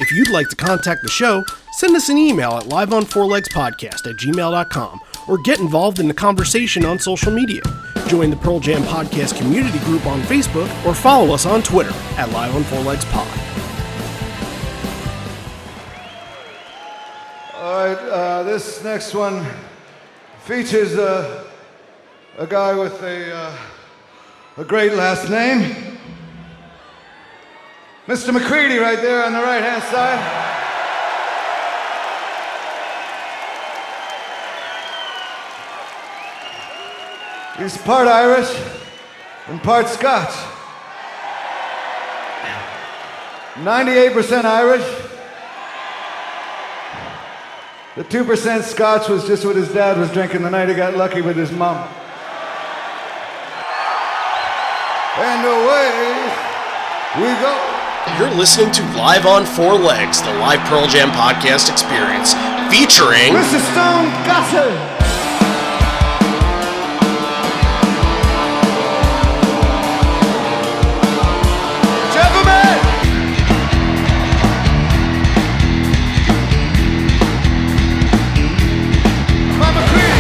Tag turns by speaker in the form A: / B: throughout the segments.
A: If you'd like to contact the show, send us an email at liveonfourlegspodcast@gmail.com or get involved in the conversation on social media. Join the Pearl Jam Podcast community group on Facebook or follow us on Twitter at liveonfourlegspod.
B: All right, this next one features a guy with a great last name. Mr. McCready right there on the right-hand side. He's part Irish and part Scotch. 98% Irish. The 2% Scotch was just what his dad was drinking the night he got lucky with his mom. And away we go.
A: You're listening to Live on Four Legs, the live Pearl Jam podcast experience, featuring
B: Mr. Stone Gossard. Gentlemen! Mama Creed.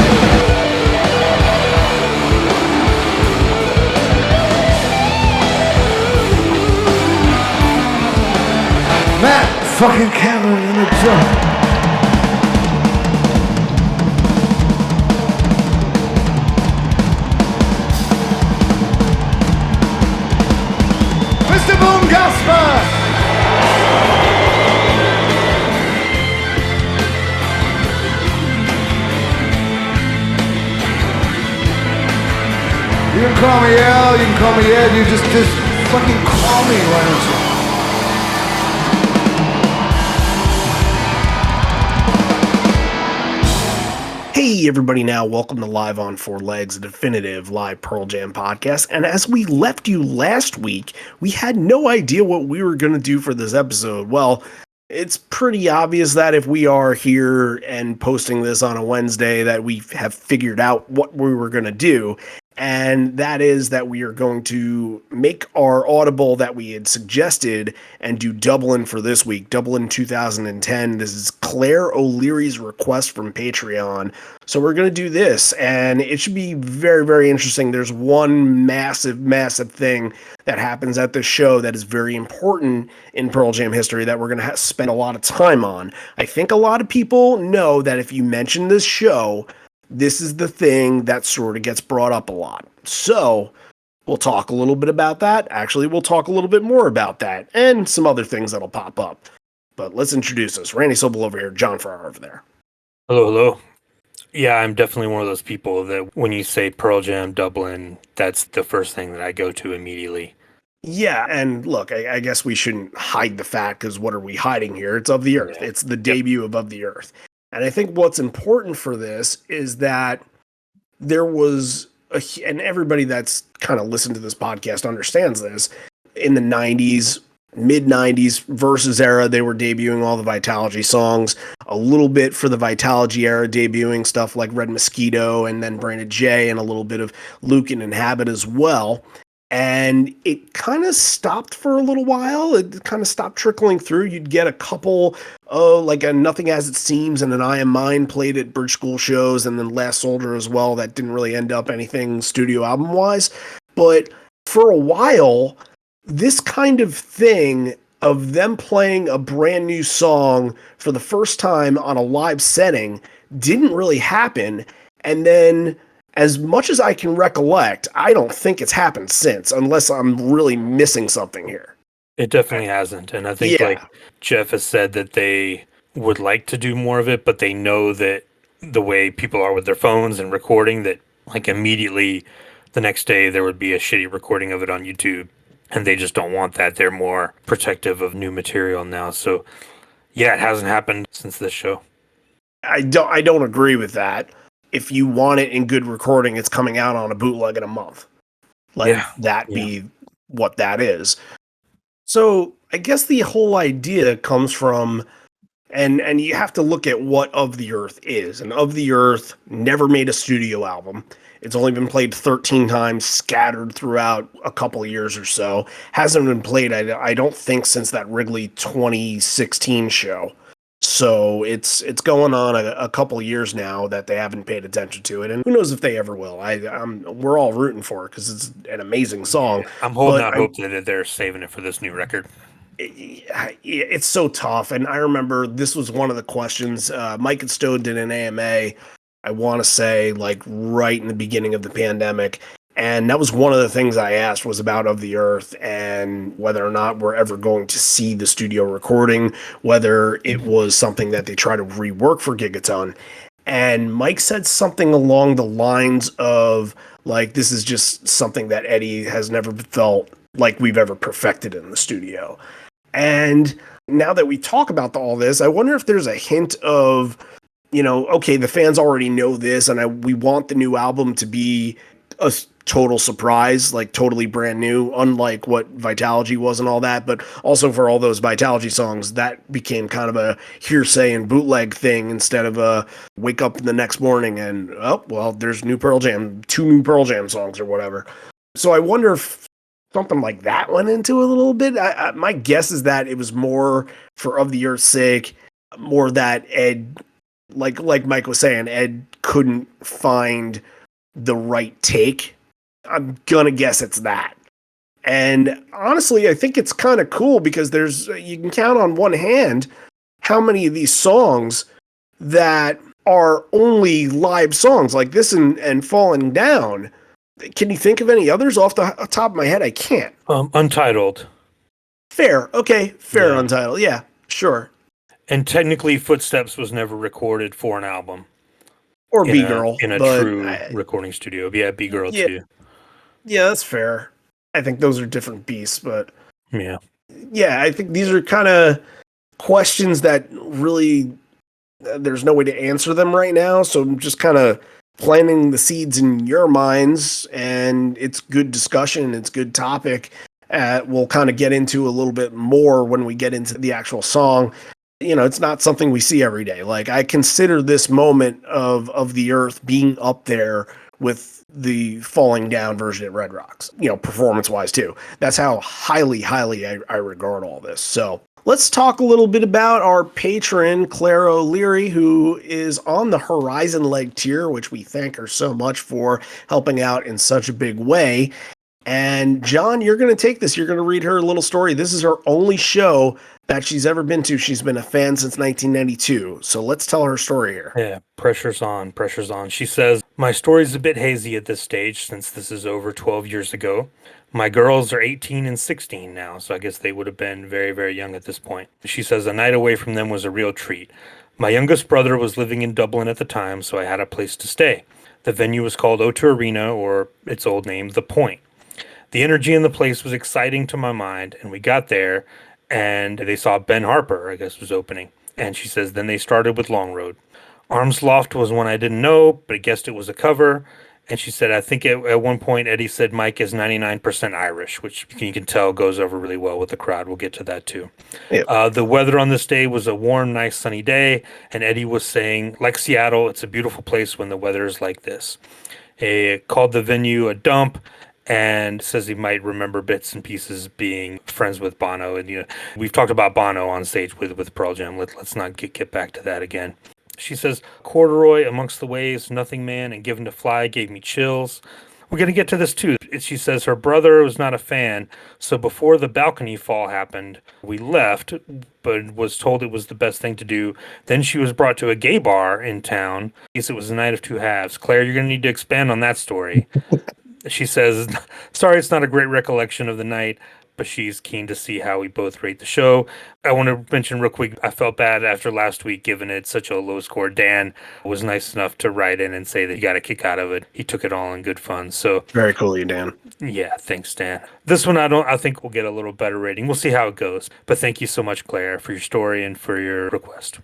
B: Matt fucking Cameron in the drum. Mr. Boom Gasper. You can call me Al, you can call me Ed, you just fucking call me, why don't you?
A: Hey everybody, now welcome to Live on Four Legs, a definitive live Pearl Jam podcast. And as we left you last week, we had no idea what we were going to do for this episode. Well, it's pretty obvious that if we are here and posting this on a Wednesday that we have figured out what we were going to do. And that is that we are going to make our Audible that we had suggested and do Dublin for this week. Dublin 2010. This is Clare O'Leary's request from Patreon. So we're going to do this, and it should be very, very interesting. There's one massive, massive thing that happens at this show that is very important in Pearl Jam history that we're going to spend a lot of time on. I think a lot of people know that if you mention this show, this is the thing that sort of gets brought up a lot. So we'll talk a little bit about that. Actually, we'll talk a little bit more about that and some other things that'll pop up. But let's introduce us. Randy Sobel over here, John Farrar over there.
C: Hello. Yeah, I'm definitely one of those people that when you say Pearl Jam Dublin, that's the first thing that I go to immediately.
A: Yeah, and look, I guess we shouldn't hide the fact, because what are we hiding here? It's Of the Earth. Yeah. It's the debut of the Earth. And I think what's important for this is that there was, and everybody that's kind of listened to this podcast understands this, in the 90s, mid-90s Versus era, they were debuting all the Vitalogy songs, a little bit for the Vitalogy era, debuting stuff like Red Mosquito and then Branded J and a little bit of Lucan and Habit as well. And it kind of stopped for a little while. It kind of stopped trickling through. You'd get a couple, like a Nothing As It Seems and an I Am Mine played at Bridge School shows, and then Last Soldier as well. That didn't really end up anything studio album-wise. But for a while, this kind of thing of them playing a brand new song for the first time on a live setting didn't really happen. And then, as much as I can recollect, I don't think it's happened since, unless I'm really missing something here.
C: It definitely hasn't. And I think like Jeff has said that they would like to do more of it, but they know that the way people are with their phones and recording, that like immediately the next day there would be a shitty recording of it on YouTube. And they just don't want that. They're more protective of new material now. So yeah, it hasn't happened since this show.
A: I don't agree with that. If you want it in good recording, it's coming out on a bootleg in a month. Be what that is. So I guess the whole idea comes from, and you have to look at what Of the Earth is. And Of the Earth never made a studio album. It's only been played 13 times, scattered throughout a couple of years or so. Hasn't been played, I don't think, since that Wrigley 2016 show. So it's going on a couple of years now that they haven't paid attention to it, and who knows if they ever will. We're all rooting for it because it's an amazing song.
C: Yeah, I'm holding out hope that they're saving it for this new record.
A: It's so tough, and I remember this was one of the questions. Mike and Stowe did an AMA, I want to say, like right in the beginning of the pandemic, and that was one of the things I asked was about Of the Earth and whether or not we're ever going to see the studio recording, whether it was something that they try to rework for Gigaton. And Mike said something along the lines of, like, this is just something that Eddie has never felt like we've ever perfected in the studio. And now that we talk about all this, I wonder if there's a hint of, okay, the fans already know this, and we want the new album to be a total surprise, like totally brand new, unlike what Vitalogy was and all that. But also for all those Vitalogy songs, that became kind of a hearsay and bootleg thing instead of a wake up the next morning and, oh, well, there's new Pearl Jam, 2 new Pearl Jam songs or whatever. So I wonder if something like that went into it a little bit. My guess is that it was more for Of the Earth's sake, more that Ed, like Mike was saying, Ed couldn't find the right take. I'm gonna guess it's that. And honestly, I think it's kind of cool because you can count on one hand how many of these songs that are only live songs like this and Falling Down. Can you think of any others off the top of my head? I can't.
C: Untitled.
A: Fair. Okay. Fair. Yeah. Untitled. Yeah, sure.
C: And technically Footsteps was never recorded for an album.
A: Or B-Girl.
C: In a true recording studio. Yeah, B-Girl too.
A: Yeah, that's fair. I think those are different beasts, but...
C: Yeah.
A: Yeah, I think these are kind of questions that really... there's no way to answer them right now, so I'm just kind of planting the seeds in your minds, and it's good discussion, it's good topic. We'll kind of get into a little bit more when we get into the actual song. It's not something we see every day. Like, I consider this moment of the Earth being up there with the Falling Down version at Red Rocks, performance-wise too. That's how highly I regard all this. So let's talk a little bit about our patron, Clare O'Leary, who is on the Horizon Leg tier, which we thank her so much for helping out in such a big way. And John, you're going to take this. You're going to read her little story. This is her only show that she's ever been to. She's been a fan since 1992. So let's tell her story here.
C: Yeah, pressure's on. She says, my story's a bit hazy at this stage since this is over 12 years ago. My girls are 18 and 16 now, so I guess they would have been very, very young at this point. She says a night away from them was a real treat. My youngest brother was living in Dublin at the time, so I had a place to stay. The venue was called O2 Arena, or its old name, The Point. The energy in the place was exciting to my mind, and we got there, and they saw Ben Harper, I guess, was opening. And she says, then they started with Long Road. Arms Aloft was one I didn't know, but I guessed it was a cover. And she said, I think at one point Eddie said Mike is 99% Irish, which you can tell goes over really well with the crowd. We'll get to that too. Yep. The weather on this day was a warm, nice, sunny day. And Eddie was saying, like Seattle, it's a beautiful place when the weather is like this. He called the venue a dump. And says he might remember bits and pieces being friends with Bono. And, we've talked about Bono on stage with Pearl Jam. Let's not get back to that again. She says, Corduroy, Amongst the Waves, Nothing Man, and Given to Fly gave me chills. We're going to get to this too. She says her brother was not a fan. So before the balcony fall happened, we left, but was told it was the best thing to do. Then she was brought to a gay bar in town. It was a night of two halves. Claire, you're going to need to expand on that story. She says, sorry, it's not a great recollection of the night, but she's keen to see how we both rate the show. I want to mention real quick, I felt bad after last week, given it such a low score. Dan was nice enough to write in and say that he got a kick out of it. He took it all in good fun. So
A: very cool, you Dan.
C: Yeah, thanks, Dan. This one, I think we'll get a little better rating. We'll see how it goes. But thank you so much, Claire, for your story and for your request.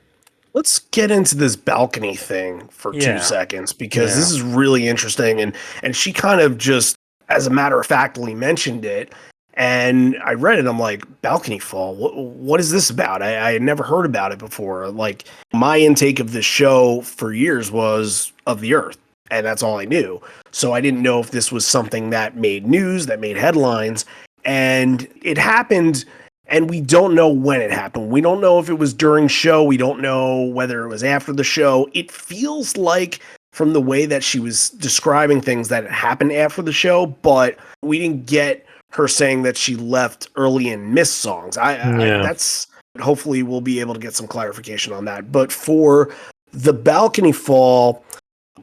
A: Let's get into this balcony thing for 2 seconds, because this is really interesting. And she kind of just, as a matter of factly, mentioned it. And I read it. I'm like, balcony fall. What is this about? I had never heard about it before. Like, my intake of this show for years was Of the Earth. And that's all I knew. So I didn't know if this was something that made news, that made headlines. And it happened, and we don't know when it happened. We don't know if it was during show. We don't know whether it was after the show. It feels like, from the way that she was describing things, that it happened after the show, but we didn't get her saying that she left early and missed songs. That's hopefully we'll be able to get some clarification on that. But for the balcony fall,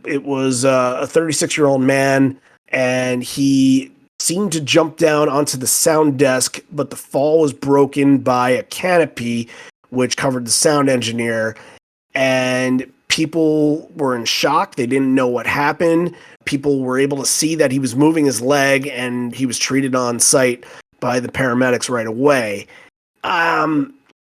A: it was a 36-year-old man, and he seemed to jump down onto the sound desk, but the fall was broken by a canopy which covered the sound engineer, and people were in shock. They didn't know what happened. People were able to see that he was moving his leg, and he was treated on site by the paramedics right away.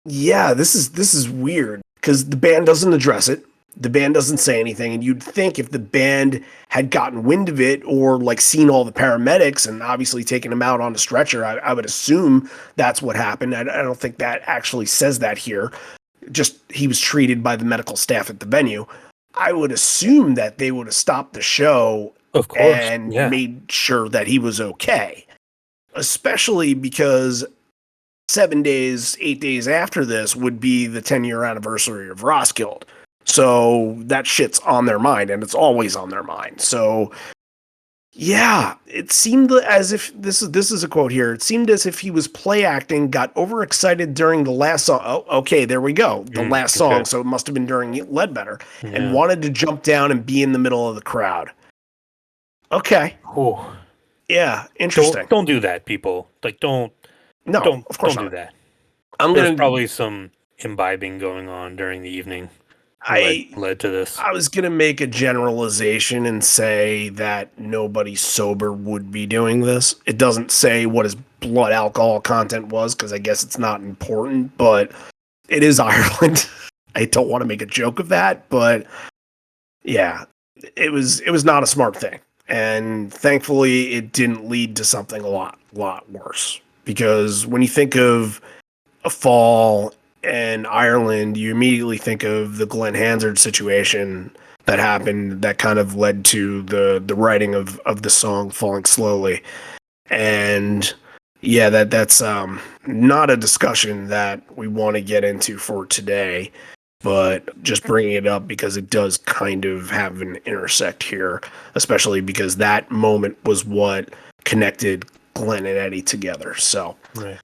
A: This is weird because the band doesn't address it. The band doesn't say anything, and you'd think if the band had gotten wind of it or like seen all the paramedics and obviously taken him out on a stretcher, I would assume that's what happened. I don't think that actually says that here. Just he was treated by the medical staff at the venue. I would assume that they would have stopped the show,
C: of course,
A: and made sure that he was okay, especially because 8 days after this would be the 10-year anniversary of Roskilde. So that shit's on their mind, and it's always on their mind. So yeah, it seemed as if this is a quote here. It seemed as if he was play acting, got overexcited during the last song. Oh, okay, there we go. The last song. So it must have been during Ledbetter, and wanted to jump down and be in the middle of the crowd. Okay.
C: Oh.
A: Yeah, interesting.
C: Don't do that, people. Like, don't
A: of course
C: don't
A: not.
C: do that.
A: There's
C: There's probably some imbibing going on during the evening. Led to this.
A: I was going to make a generalization and say that nobody sober would be doing this. It doesn't say what his blood alcohol content was, because I guess it's not important, but it is Ireland. I don't want to make a joke of that, but yeah, it was not a smart thing. And thankfully it didn't lead to something a lot worse, because when you think of a fall in Ireland, you immediately think of the Glenn Hansard situation that happened that kind of led to the writing of the song Falling Slowly. And yeah, that's not a discussion that we want to get into for today, but just bringing it up because it does kind of have an intersect here, especially because that moment was what connected Glenn and Eddie together. So
C: right.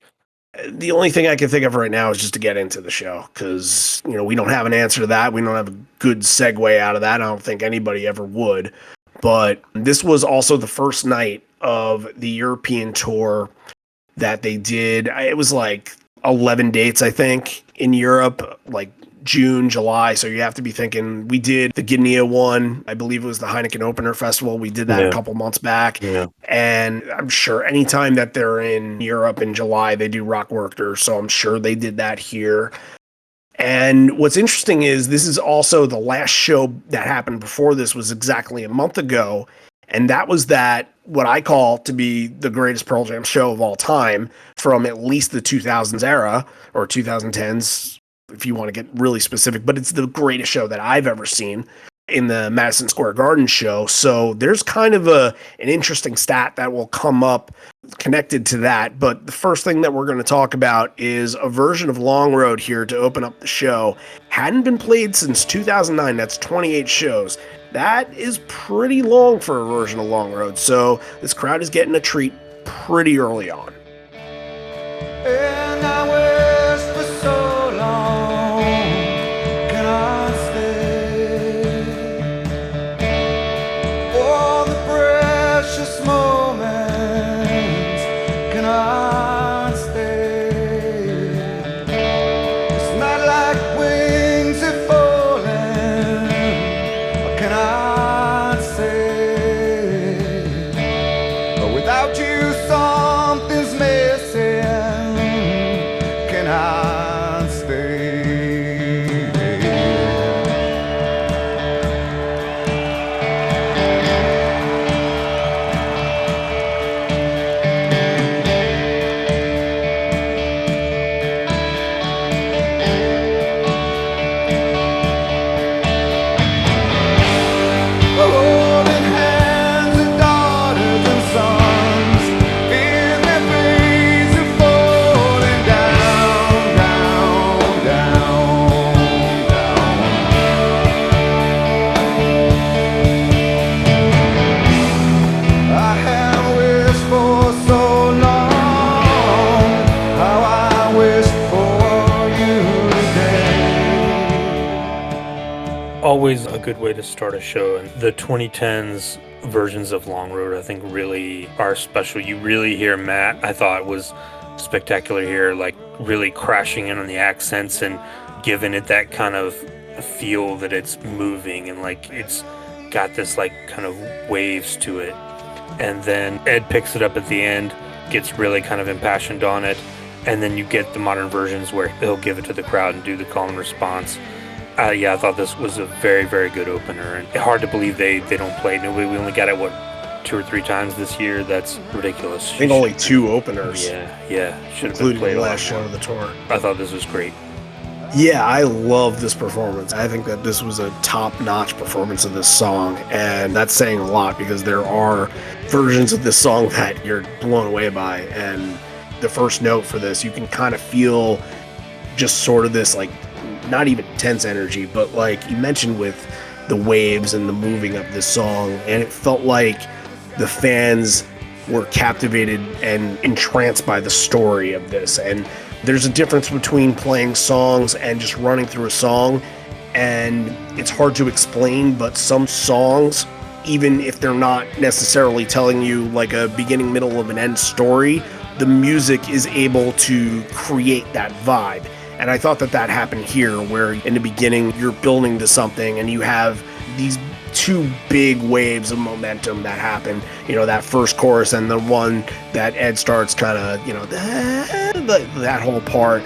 A: The only thing I can think of right now is just to get into the show, because, we don't have an answer to that. We don't have a good segue out of that. I don't think anybody ever would. But this was also the first night of the European tour that they did. It was like 11 dates, I think, in Europe, like June, July. So you have to be thinking, we did the Guinea one. I believe it was the Heineken Opener Festival. We did that a couple months back. Yeah. And I'm sure anytime that they're in Europe in July, they do Rock Werchter. So I'm sure they did that here. And what's interesting is this is also the last show that happened before this was exactly a month ago. And that was what I call to be the greatest Pearl Jam show of all time, from at least the 2000s era, or 2010s, if you want to get really specific, but it's the greatest show that I've ever seen in the Madison Square Garden show. So there's kind of an interesting stat that will come up connected to that. But the first thing that we're going to talk about is a version of Long Road here to open up the show. Hadn't been played since 2009. That's 28 shows. That is pretty long for a version of Long Road. So this crowd is getting a treat pretty early on.
B: And I wish for so long, can I stay? All the precious moments, can I stay? It's not like wings are falling, can I say? But without you, something's missing. Can I stay? Oh,
C: good way to start a show. And the 2010s versions of Long Road, I think, really are special. You really hear Matt, I thought, was spectacular here, like really crashing in on the accents and giving it that kind of feel that it's moving and like it's got this like kind of waves to it. And then Ed picks it up at the end, gets really kind of impassioned on it, and then you get the modern versions where he'll give it to the crowd and do the call and response. I thought this was a very, very good opener, and hard to believe they don't play it. We only got it, 2 or 3 times this year? That's ridiculous.
A: I think only 2 openers.
C: Yeah. Should have
A: including
C: played
A: the last show of the tour.
C: I thought this was great.
A: Yeah, I love this performance. I think that this was a top-notch performance of this song, and that's saying a lot because there are versions of this song that you're blown away by, and the first note for this, you can kind of feel just sort of this, like, not even tense energy, but like you mentioned with the waves and the moving of this song, and it felt like the fans were captivated and entranced by the story of this. And there's a difference between playing songs and just running through a song, and it's hard to explain, but some songs, even if they're not necessarily telling you like a beginning, middle, of an end story, the music is able to create that vibe. And I thought that happened here, where in the beginning you're building to something and you have these 2 big waves of momentum that happen, that first chorus and the one that Ed starts kind of, that whole part.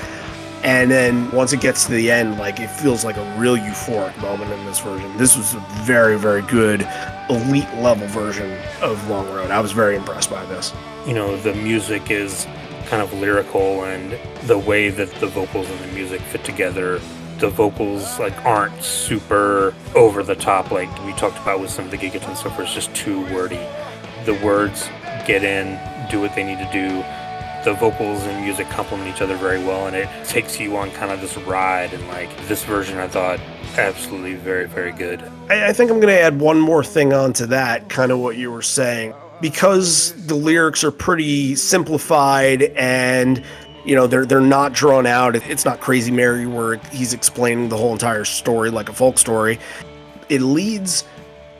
A: And then once it gets to the end, like it feels like a real euphoric moment in this version. This was a very, very good elite level version of Long Road. I was very impressed by this.
C: The music is kind of lyrical, and the way that the vocals and the music fit together, the vocals like aren't super over the top like we talked about with some of the Gigaton and stuff where it's just too wordy. The words get in, do what they need to do. The vocals and music complement each other very well, and it takes you on kind of this ride. And like this version, I thought absolutely very, very good.
A: I think I'm going to add one more thing onto that, kind of what you were saying. Because the lyrics are pretty simplified and, they're not drawn out. It's not Crazy Mary where he's explaining the whole entire story like a folk story. It leads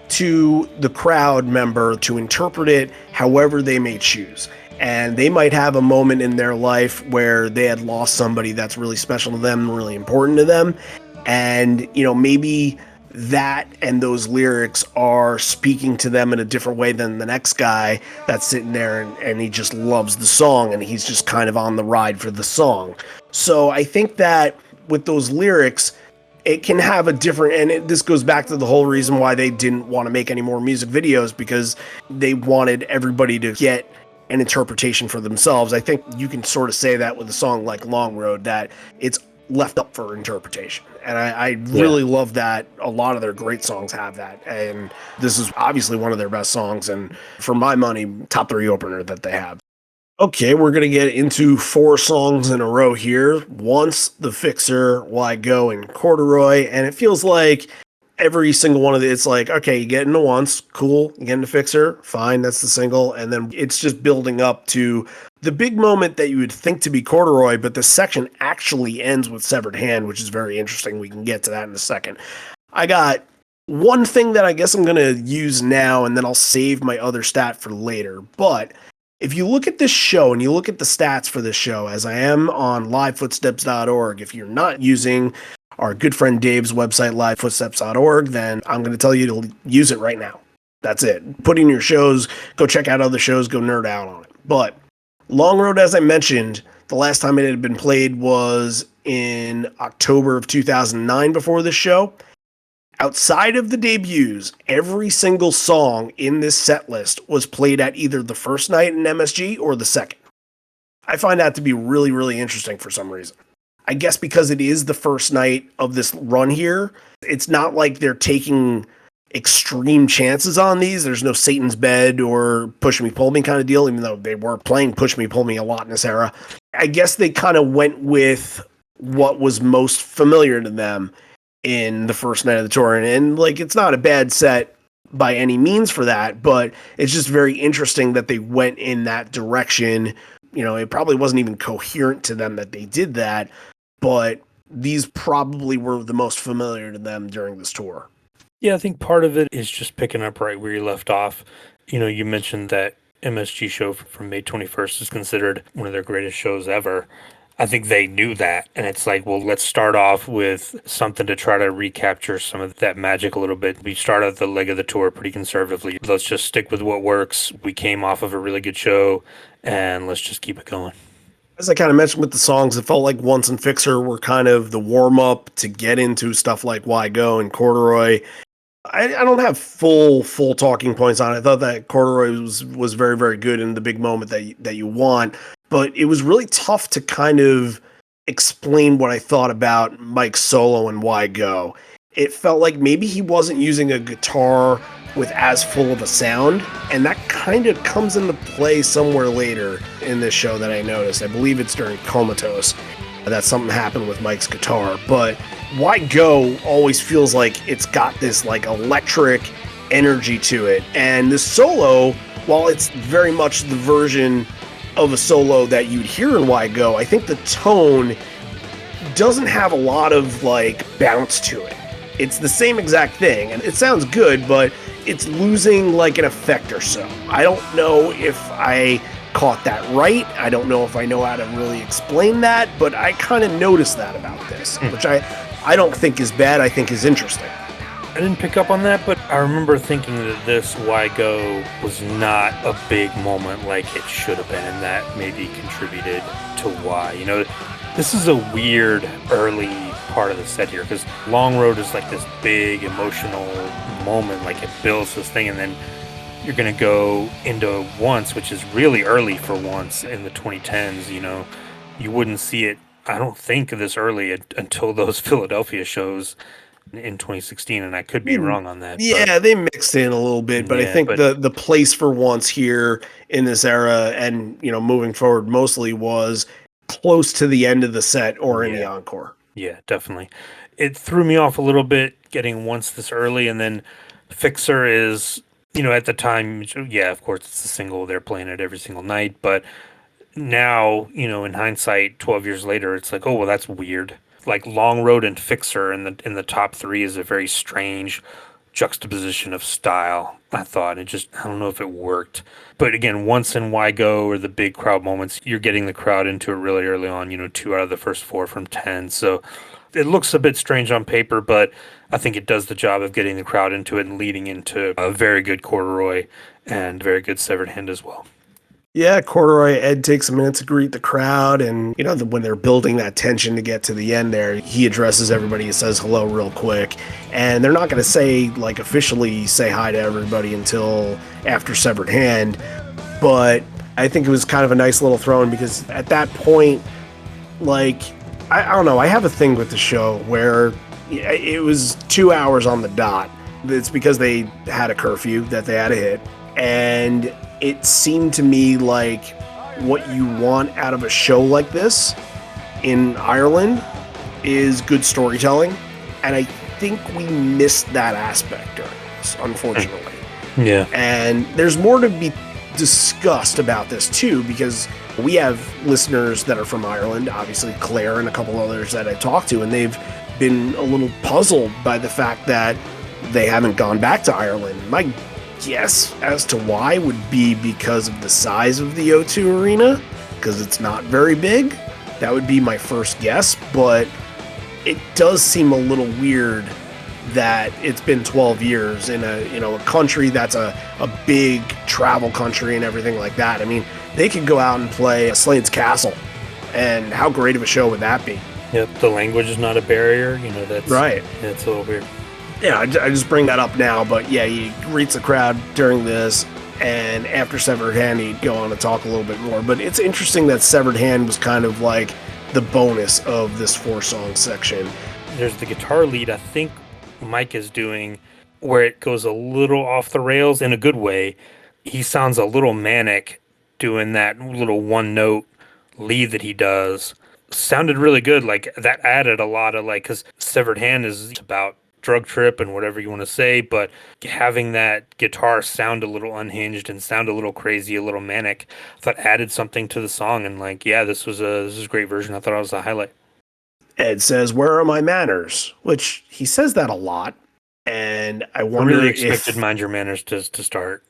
A: to the crowd member to interpret it however they may choose. And they might have a moment in their life where they had lost somebody that's really special to them, really important to them. And, maybe that and those lyrics are speaking to them in a different way than the next guy that's sitting there and he just loves the song and he's just kind of on the ride for the song. So I think that with those lyrics, it can have a different, and this goes back to the whole reason why they didn't want to make any more music videos, because they wanted everybody to get an interpretation for themselves. I think you can sort of say that with a song like Long Road, that it's left up for interpretation. And I really love that a lot of their great songs have that. And this is obviously one of their best songs, and for my money, top 3 opener that they have. Okay, we're going to get into 4 songs in a row here. Once, The Fixer, Why Go, and Corduroy. And it feels like every single one of it's like, okay, you get into Once, cool. You get into Fixer, fine, that's the single. And then it's just building up to the big moment that you would think to be Corduroy, but the section actually ends with Severed Hand, which is very interesting. We can get to that in a second. I got one thing that I guess I'm going to use now, and then I'll save my other stat for later. But if you look at this show and you look at the stats for this show, as I am on livefootsteps.org, if you're not using our good friend Dave's website, livefootsteps.org, then I'm going to tell you to use it right now. That's it. Put in your shows, go check out other shows, go nerd out on it. But Long Road, as I mentioned, the last time it had been played was in October of 2009 before this show. Outside of the debuts, every single song in this set list was played at either the first night in MSG or the second. I find that to be really, really interesting for some reason. I guess because it is the first night of this run here, it's not like they're taking extreme chances on these. There's no Satan's Bed or Push Me, Pull Me kind of deal, even though they were playing Push Me, Pull Me a lot in this era. I guess they kind of went with what was most familiar to them in the first night of the tour. And like, it's not a bad set by any means for that, but it's just very interesting that they went in that direction. It probably wasn't even coherent to them that they did that, but these probably were the most familiar to them during this tour.
C: Yeah, I think part of it is just picking up right where you left off. You mentioned that MSG show from May 21st is considered one of their greatest shows ever. I think they knew that. And it's like, well, let's start off with something to try to recapture some of that magic a little bit. We started the leg of the tour pretty conservatively. Let's just stick with what works. We came off of a really good show, and let's just keep it going.
A: As I kind of mentioned with the songs, it felt like Once and Fixer were kind of the warm up to get into stuff like Why Go and Corduroy. I don't have full talking points on it. I thought that Corduroy was very, very good in the big moment that you want, but it was really tough to kind of explain what I thought about Mike's solo and Why Go. It felt like maybe he wasn't using a guitar with as full of a sound, and that kind of comes into play somewhere later in this show that I noticed. I believe it's during Comatose that something happened with Mike's guitar, but Why Go always feels like it's got this like electric energy to it. And the solo, while it's very much the version of a solo that you'd hear in Why Go, I think the tone doesn't have a lot of like bounce to it. It's the same exact thing, and it sounds good, but it's losing like an effect or so. I don't know if I caught that right. I don't know if I know how to really explain that, but I kind of noticed that about this, which I don't think is bad. I think is interesting.
C: I didn't pick up on that, but I remember thinking that this Why Go was not a big moment like it should have been, and that maybe contributed to why. This is a weird early part of the set here, because Long Road is like this big emotional moment, like it builds this thing, and then you're going to go into Once, which is really early for Once in the 2010s. You wouldn't see it, I don't think, this early until those Philadelphia shows in 2016, and I could be wrong on that.
A: Yeah, they mixed in a little bit, but I think the place for Once here in this era and moving forward mostly was close to the end of the set or in the encore.
C: Yeah, definitely. It threw me off a little bit getting Once this early, and then Fixer is, at the time, yeah, of course it's a single, they're playing it every single night, but now, in hindsight, 12 years later, it's like, oh, well, that's weird. Like Long Road and Fixer in the top three is a very strange juxtaposition of style, I thought. I don't know if it worked. But again, Once and Why Go are the big crowd moments. You're getting the crowd into it really early on, 2 out of the first 4 from 10. So it looks a bit strange on paper, but I think it does the job of getting the crowd into it and leading into a very good Corduroy and very good Severed Hand as well.
A: Yeah, Corduroy, Ed takes a minute to greet the crowd, and when they're building that tension to get to the end there, he addresses everybody and says hello real quick, and they're not going to say, like, officially say hi to everybody until after Severed Hand, but I think it was kind of a nice little throw-in, because at that point, like, I don't know, I have a thing with the show where it was 2 hours on the dot. It's because they had a curfew that they had to hit, and it seemed to me like what you want out of a show like this in Ireland is good storytelling, and I think we missed that aspect during this, unfortunately.
C: Yeah.
A: And there's more to be discussed about this too, because we have listeners that are from Ireland, obviously Claire and a couple others that I talked to, and they've been a little puzzled by the fact that they haven't gone back to Ireland. My guess as to why would be because of the size of the O2 Arena, because it's not very big. That would be my first guess, but it does seem a little weird that it's been 12 years in a country that's a big travel country and everything like that. I mean, they could go out and play Slane's Castle, and how great of a show would that be?
C: Yep, the language is not a barrier. That's
A: right.
C: It's a little weird.
A: Yeah, I just bring that up now, but yeah, he greets the crowd during this, and after Severed Hand, he'd go on to talk a little bit more. But it's interesting that Severed Hand was kind of like the bonus of this 4-song section.
C: There's the guitar lead, I think Mike is doing, where it goes a little off the rails in a good way. He sounds a little manic doing that little one-note lead that he does. Sounded really good. Like, that added a lot of, like, because Severed Hand is about drug trip and whatever you want to say, but having that guitar sound a little unhinged and sound a little crazy, a little manic, I thought added something to the song. And like, yeah, this was a great version. I thought it was a highlight.
A: Ed says, "Where are my manners?" Which he says that a lot, And I
C: I
A: wonder
C: really expected
A: if
C: Mind Your Manners to start.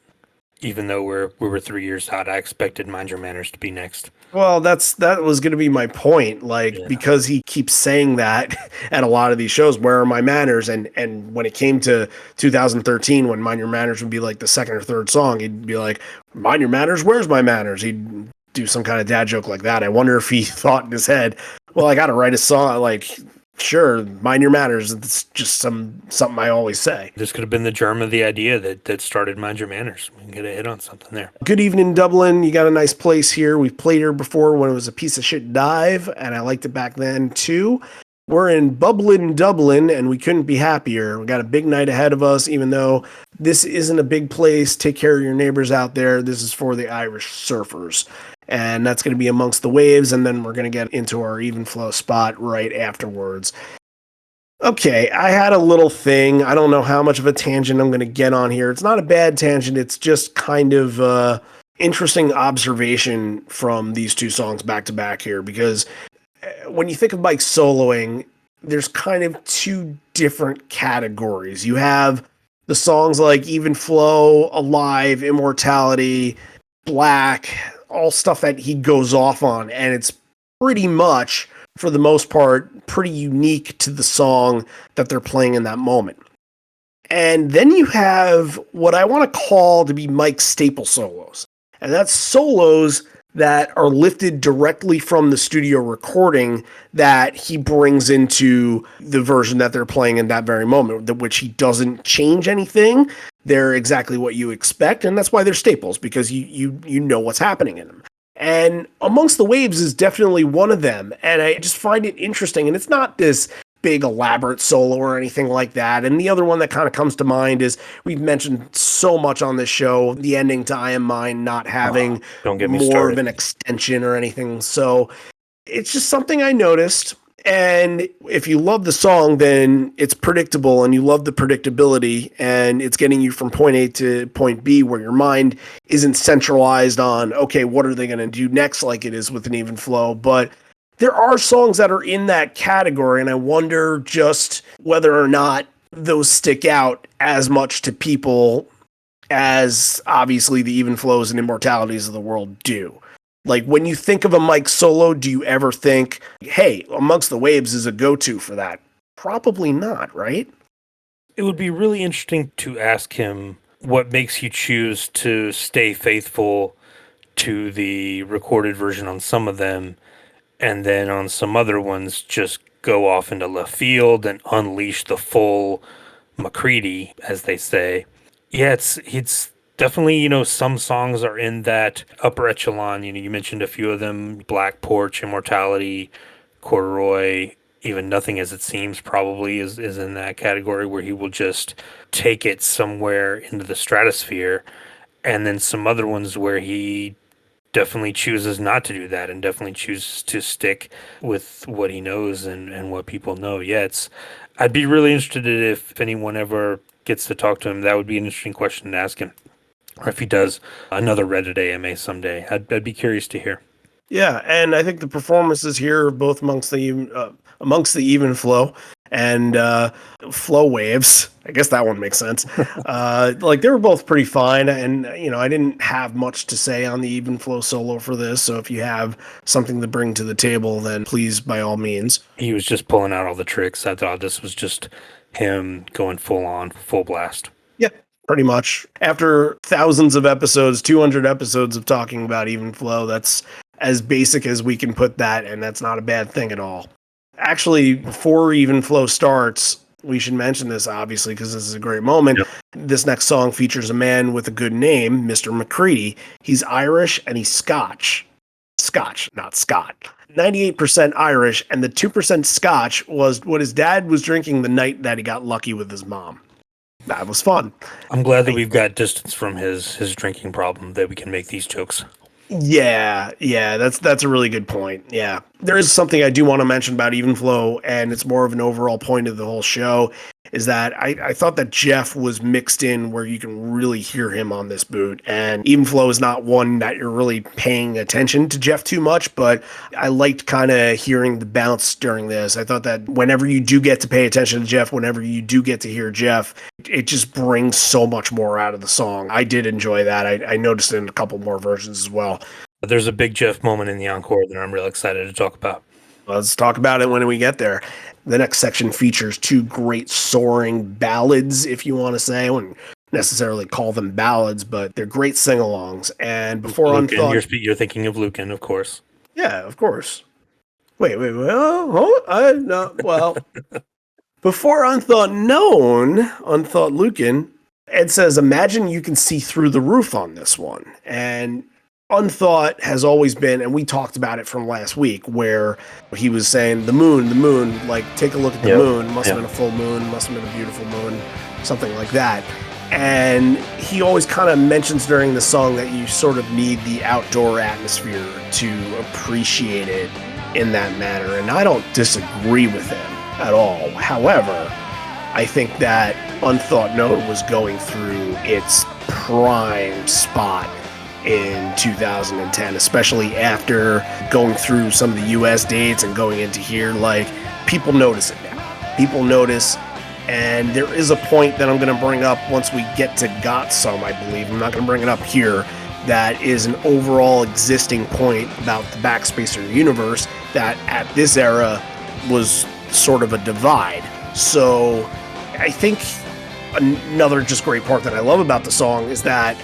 C: Even though we were 3 years out, I expected Mind Your Manners to be next.
A: well, that was going to be my point. Like,
C: Yeah.
A: because he keeps saying that at a lot of these shows, where are my manners? And when it came to 2013, when Mind Your Manners would be like the second or third song, he'd be like, Mind Your Manners, where's my manners? He'd do some kind of dad joke like that. I wonder if he thought in his head, well, I got to write a song like, sure, Mind Your Manners. It's just something I always say.
C: This could have been the germ of the idea that started Mind Your Manners. We can get a hit on something there.
A: Good evening, Dublin. You got a nice place here. We've played here before when it was a piece of shit dive, and I liked it back then too. We're in Bublin, Dublin, and we couldn't be happier. We got a big night ahead of us, even though this isn't a big place. Take care of your neighbors out there. This is for the Irish surfers. And that's going to be Amongst the Waves, and then we're going to get into our even flow spot right afterwards. Okay, I had a little thing. I don't know how much of a tangent I'm going to get on here. It's not a bad tangent. It's just kind of interesting observation from these two songs back to back here, because when you think of Mike soloing, there's kind of two different categories. You have the songs like Even Flow, Alive, Immortality, Black, all stuff that he goes off on, and it's pretty much, for the most part, pretty unique to the song that they're playing in that moment. And then you have what I want to call to be Mike's staple solos. And that's solos that are lifted directly from the studio recording that he brings into the version that they're playing in that very moment, which he doesn't change anything. They're exactly what you expect, and that's why they're staples, because you know what's happening in them. And Amongst the Waves is definitely one of them, and I just find it interesting, and it's not this big elaborate solo or anything like that. And the other one that kind of comes to mind is, we've mentioned so much on this show, the ending to I Am Mine not having
C: Don't get me
A: more
C: started.
A: of an extension or anything. So it's just something I noticed. And if you love the song, then it's predictable, and you love the predictability, and it's getting you from point A to point B, where your mind isn't centralized on, okay, what are they going to do next, like it is with an Even Flow. But there are songs that are in that category, and I wonder just whether or not those stick out as much to people as obviously the Even Flows and Immortalities of the world do. Like, when you think of a Mike solo, do you ever think, hey, Amongst the Waves is a go-to for that? Probably not, right?
C: It would be really interesting to ask him what makes you choose to stay faithful to the recorded version on some of them, and then on some other ones just go off into left field and unleash the full McCready, as they say. Yeah, it's definitely, some songs are in that upper echelon. You mentioned a few of them: Black Porch, Immortality, Corduroy, even Nothing As It Seems probably is in that category, where he will just take it somewhere into the stratosphere. And then some other ones where he definitely chooses not to do that, and definitely chooses to stick with what he knows and what people know. Yeah, I'd be really interested if anyone ever gets to talk to him. That would be an interesting question to ask him. Or if he does another Reddit AMA someday. I'd be curious to hear.
A: Yeah, and I think the performances here, both amongst the Even Flow and Flow Waves, I guess that one makes sense. Like, they were both pretty fine, and I didn't have much to say on the Even Flow solo for this. So if you have something to bring to the table, then please, by all means.
C: He was just pulling out all the tricks. I thought this was just him going full on, full blast.
A: Yeah, pretty much. After thousands of episodes, 200 episodes of talking about Even Flow, that's as basic as we can put that, and that's not a bad thing at all. Actually, before Even Flow starts, we should mention this, obviously, because this is a great moment. Yep. This next song features a man with a good name, Mr. McCready. He's Irish and he's Scotch. Scotch, not Scott. 98% Irish, and the 2% Scotch was what his dad was drinking the night that he got lucky with his mom. That was fun.
C: I'm glad that we've got distance from his drinking problem, that we can make these jokes.
A: Yeah, that's a really good point. Yeah. There is something I do want to mention about Even Flow, and it's more of an overall point of the whole show, is that I thought that Jeff was mixed in where you can really hear him on this boot. And Even Flow is not one that you're really paying attention to Jeff too much, but I liked kind of hearing the bounce during this. I thought that whenever you do get to pay attention to Jeff, whenever you do get to hear Jeff, it just brings so much more out of the song. I did enjoy that. I noticed it in a couple more versions as well.
C: There's a big Jeff moment in the encore that I'm real excited to talk about.
A: Let's talk about it when we get there. The next section features two great soaring ballads, if you want to say. I wouldn't necessarily call them ballads, but they're great sing-alongs. And before
C: Lucan,
A: Unthought...
C: you're thinking of Lucan, of course.
A: Yeah, of course. Wait. Before Unthought Lucan, Ed says, imagine you can see through the roof on this one. And Unthought has always been, and we talked about it from last week, where he was saying the moon, like take a look at the moon, must have been a full moon, must have been a beautiful moon, something like that. And he always kind of mentions during the song that you sort of need the outdoor atmosphere to appreciate it in that manner. And I don't disagree with him at all. However, I think that Unthought Note was going through its prime spot in 2010, especially after going through some of the US dates and going into here. Like, people notice it now. People notice, and there is a point that I'm going to bring up once we get to Got Some, I believe. I'm not going to bring it up here. That is an overall existing point about the Backspacer universe that at this era was sort of a divide. So I think another just great part that I love about the song is that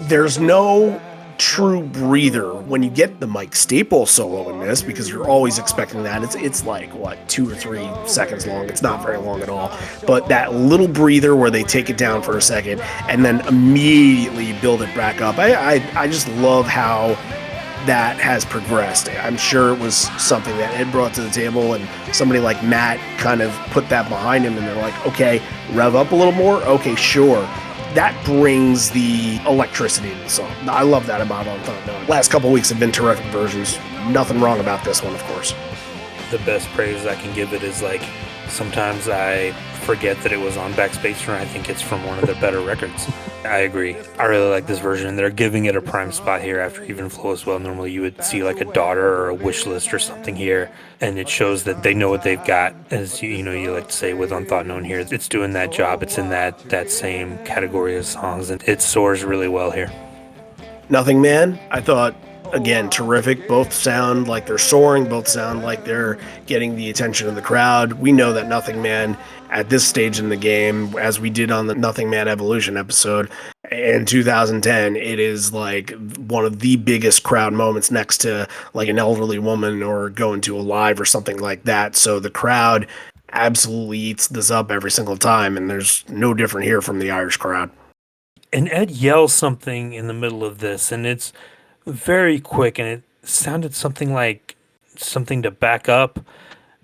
A: there's no true breather when you get the Mike Staples solo in this, because you're always expecting that. It's like, what, 2 or 3 seconds long. It's not very long at all. But that little breather where they take it down for a second and then immediately build it back up. I just love how that has progressed. I'm sure it was something that Ed brought to the table, and somebody like Matt kind of put that behind him, and they're like, okay, rev up a little more? Okay, sure. That brings the electricity to the song. I love that about Unthought Note. Last couple weeks have been terrific versions. Nothing wrong about this one, of course.
C: The best praise I can give it is, like, sometimes I forget that it was on Backspacer, and I think it's from one of their better records. I agree. I really like this version. They're giving it a prime spot here after Even Flow as well. Normally you would see like a daughter or a wish list or something here, and it shows that they know what they've got. As you like to say with Unthought Known here, it's doing that job. It's in that same category of songs, and it soars really well here.
A: Nothing Man, I thought, again, terrific. Both sound like they're soaring. Both sound like they're getting the attention of the crowd. We know that Nothing Man at this stage in the game, as we did on the Nothing Man Evolution episode in 2010, it is like one of the biggest crowd moments next to like an elderly woman or going to a live or something like that. So the crowd absolutely eats this up every single time, and there's no different here from the Irish crowd.
C: And Ed yells something in the middle of this, and it's very quick, and it sounded something like something to back up.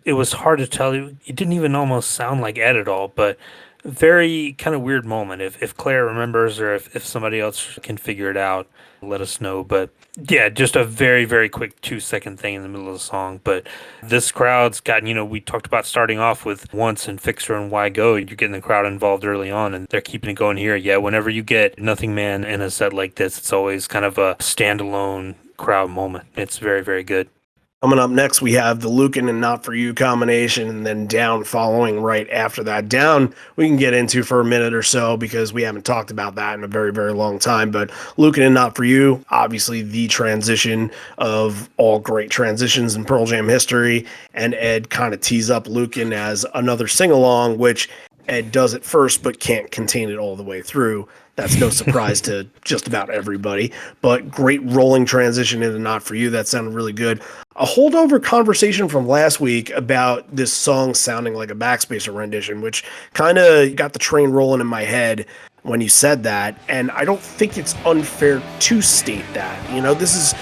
C: It was hard to tell. It didn't even almost sound like Ed at all, but very kind of weird moment. If Claire remembers, or if somebody else can figure it out, let us know. But yeah, just a very, very quick 2-second thing in the middle of the song. But this crowd's gotten, we talked about starting off with Once and Fixer and Why Go. You're getting the crowd involved early on, and they're keeping it going here. Yeah, whenever you get Nothing Man in a set like this, it's always kind of a standalone crowd moment. It's very, very good.
A: Coming up next, we have the Lucan and Not For You combination, and then Down following right after that. Down we can get into for a minute or so because we haven't talked about that in a very, very long time. But Lucan and Not For You, obviously the transition of all great transitions in Pearl Jam history, and Ed kind of tees up Lucan as another sing-along, which Ed does at first but can't contain it all the way through. That's no surprise to just about everybody. But great rolling transition into Not For You. That sounded really good. A holdover conversation from last week about this song sounding like a Backspacer rendition, which kind of got the train rolling in my head when you said that. And I don't think it's unfair to state that. This is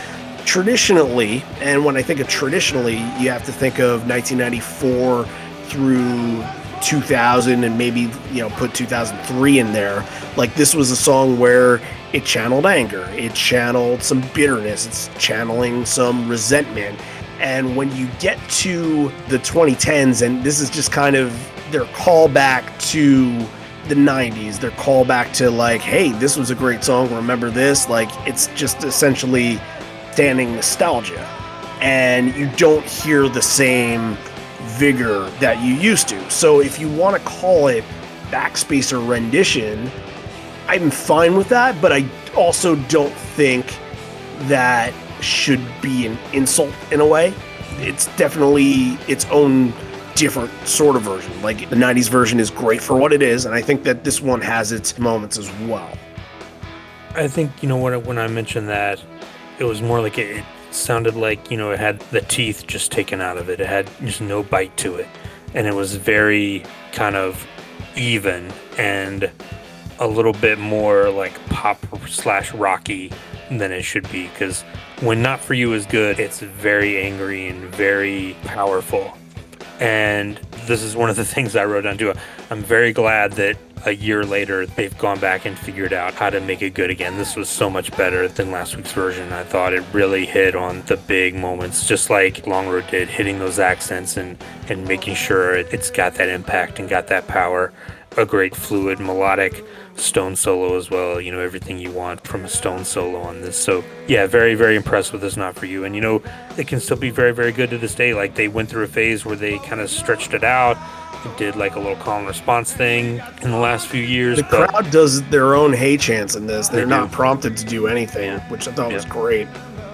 A: traditionally, and when I think of traditionally, you have to think of 1994 through 2000 and maybe put 2003 in there. Like, this was a song where it channeled anger, it channeled some bitterness, it's channeling some resentment. And when you get to the 2010s, and this is just kind of their callback to the 90s, their callback to like, hey, this was a great song, remember this? Like, it's just essentially standing nostalgia. And you don't hear the same vigor that you used to. So if you want to call it backspace or rendition, I'm fine with that, but I also don't think that should be an insult in a way. It's definitely its own different sort of version. Like, the 90s version is great for what it is, and I think that this one has its moments as well.
C: I think, when I mentioned that, it was more like it sounded like, it had the teeth just taken out of it. It had just no bite to it. And it was very kind of even and a little bit more like pop/rocky than it should be. Because when Not For You is good, it's very angry and very powerful. And this is one of the things I wrote down too. I'm very glad that a year later they've gone back and figured out how to make it good again. This was so much better than last week's version. I thought it really hit on the big moments, just like Long Road did, hitting those accents and making sure it's got that impact and got that power. A great fluid melodic Stone solo as well, everything you want from a Stone solo on this. So yeah, very, very impressed with this Not For You. And it can still be very, very good to this day. Like, they went through a phase where they kind of stretched it out, did like a little call and response thing in the last few years.
A: The crowd does their own hey chants in this. They're not prompted to do anything, which I thought was great.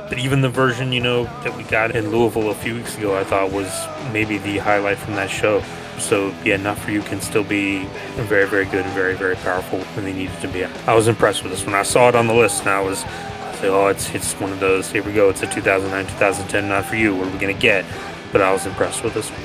C: But even the version, that we got in Louisville a few weeks ago, I thought was maybe the highlight from that show. So yeah, Not For You can still be very, very good and very, very powerful when they needed to be. I was impressed with this when I saw it on the list, and I was like, oh, it's one of those. Here we go. It's a 2009, 2010 Not For You. What are we gonna get? But I was impressed with this one.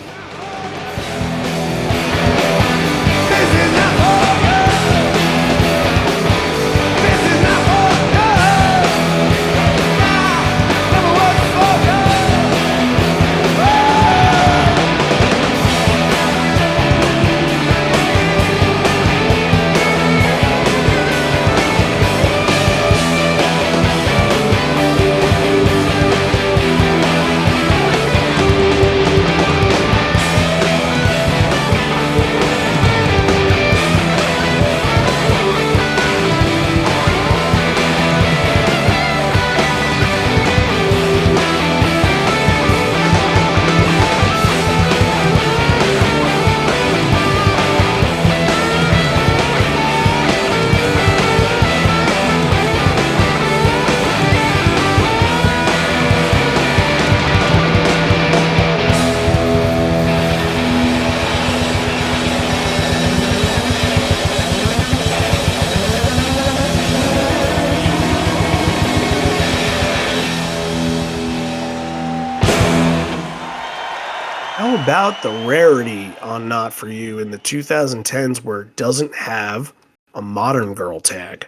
A: About the rarity on Not For You in the 2010s where it doesn't have a Modern Girl tag.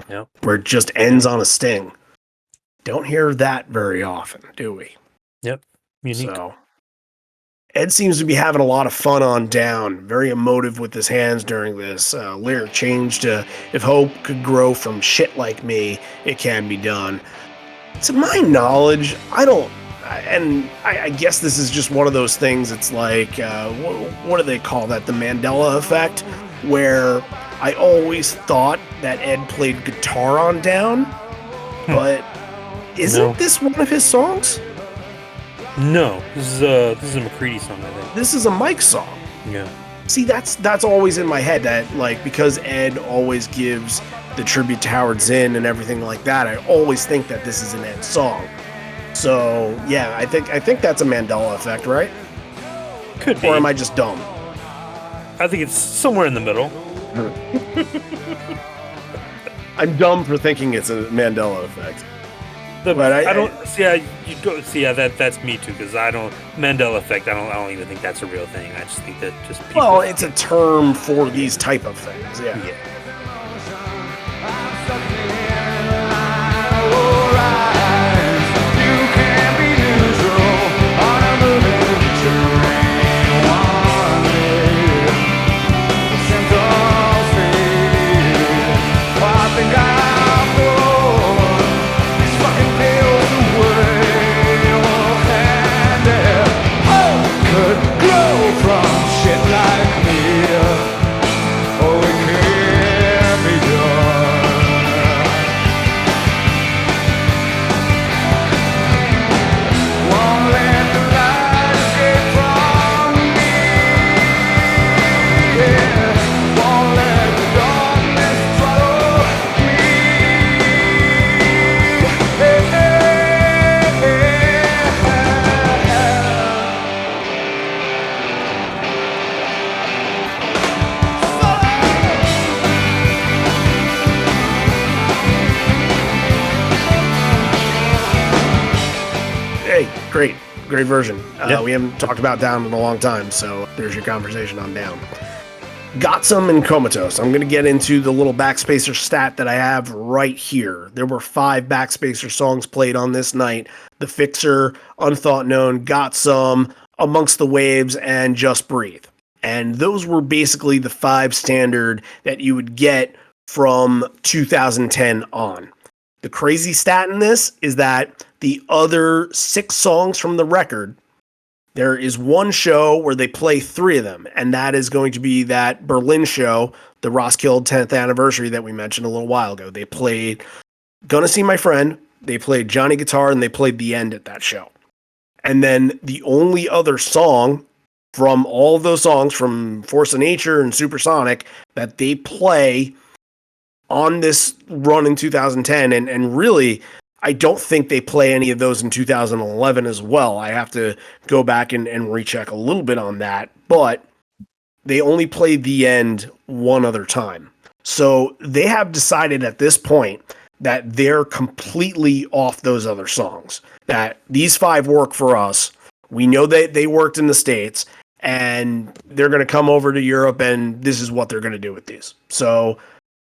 C: Yep.
A: Where it just ends on a sting. Don't hear that very often, do we?
C: Yep. Unique.
A: So, Ed seems to be having a lot of fun on Down. Very emotive with his hands during this. Lyric change to, if hope could grow from shit like me, it can be done. To my knowledge, I guess this is just one of those things. It's like, what do they call that? The Mandela effect, where I always thought that Ed played guitar on Down, but isn't this one of his songs?
C: No, this is a McCready song, I think.
A: This is a Mike song.
C: Yeah.
A: See, that's always in my head, that like, because Ed always gives the tribute to Howard Zinn and everything like that, I always think that this is an Ed song. So yeah, I think that's a Mandela effect, right?
C: Could be.
A: Or am I just dumb?
C: I think it's somewhere in the middle.
A: I'm dumb for thinking it's a Mandela effect.
C: But I don't see. You go see. That's me too. Because Mandela effect. I don't even think that's a real thing. I just think that just people.
A: Well, it's a term for these type of things. Yeah.
B: From shit like me.
A: Hey, great version.
C: Yeah.
A: We haven't talked about Down in a long time, so there's your conversation on Down. Got Some and Comatose. I'm going to get into the little Backspacer stat that I have right here. There were 5 Backspacer songs played on this night. The Fixer, Unthought Known, Got Some, Amongst the Waves, and Just Breathe. And those were basically the 5 standard that you would get from 2010 on. The crazy stat in this is that the other 6 songs from the record, there is one show where they play 3 of them, and that is going to be that Berlin show, the Roskilde 10th anniversary that we mentioned a little while ago. They played Gonna See My Friend, they played Johnny Guitar, and they played The End at that show. And then the only other song from all of those songs, from Force of Nature and Supersonic, that they play on this run in 2010, and really, I don't think they play any of those in 2011 as well. I have to go back and recheck a little bit on that, but they only played The End one other time. So they have decided at this point that they're completely off those other songs, that these 5 work for us. We know that they worked in the States, and they're going to come over to Europe, and this is what they're going to do with these. So,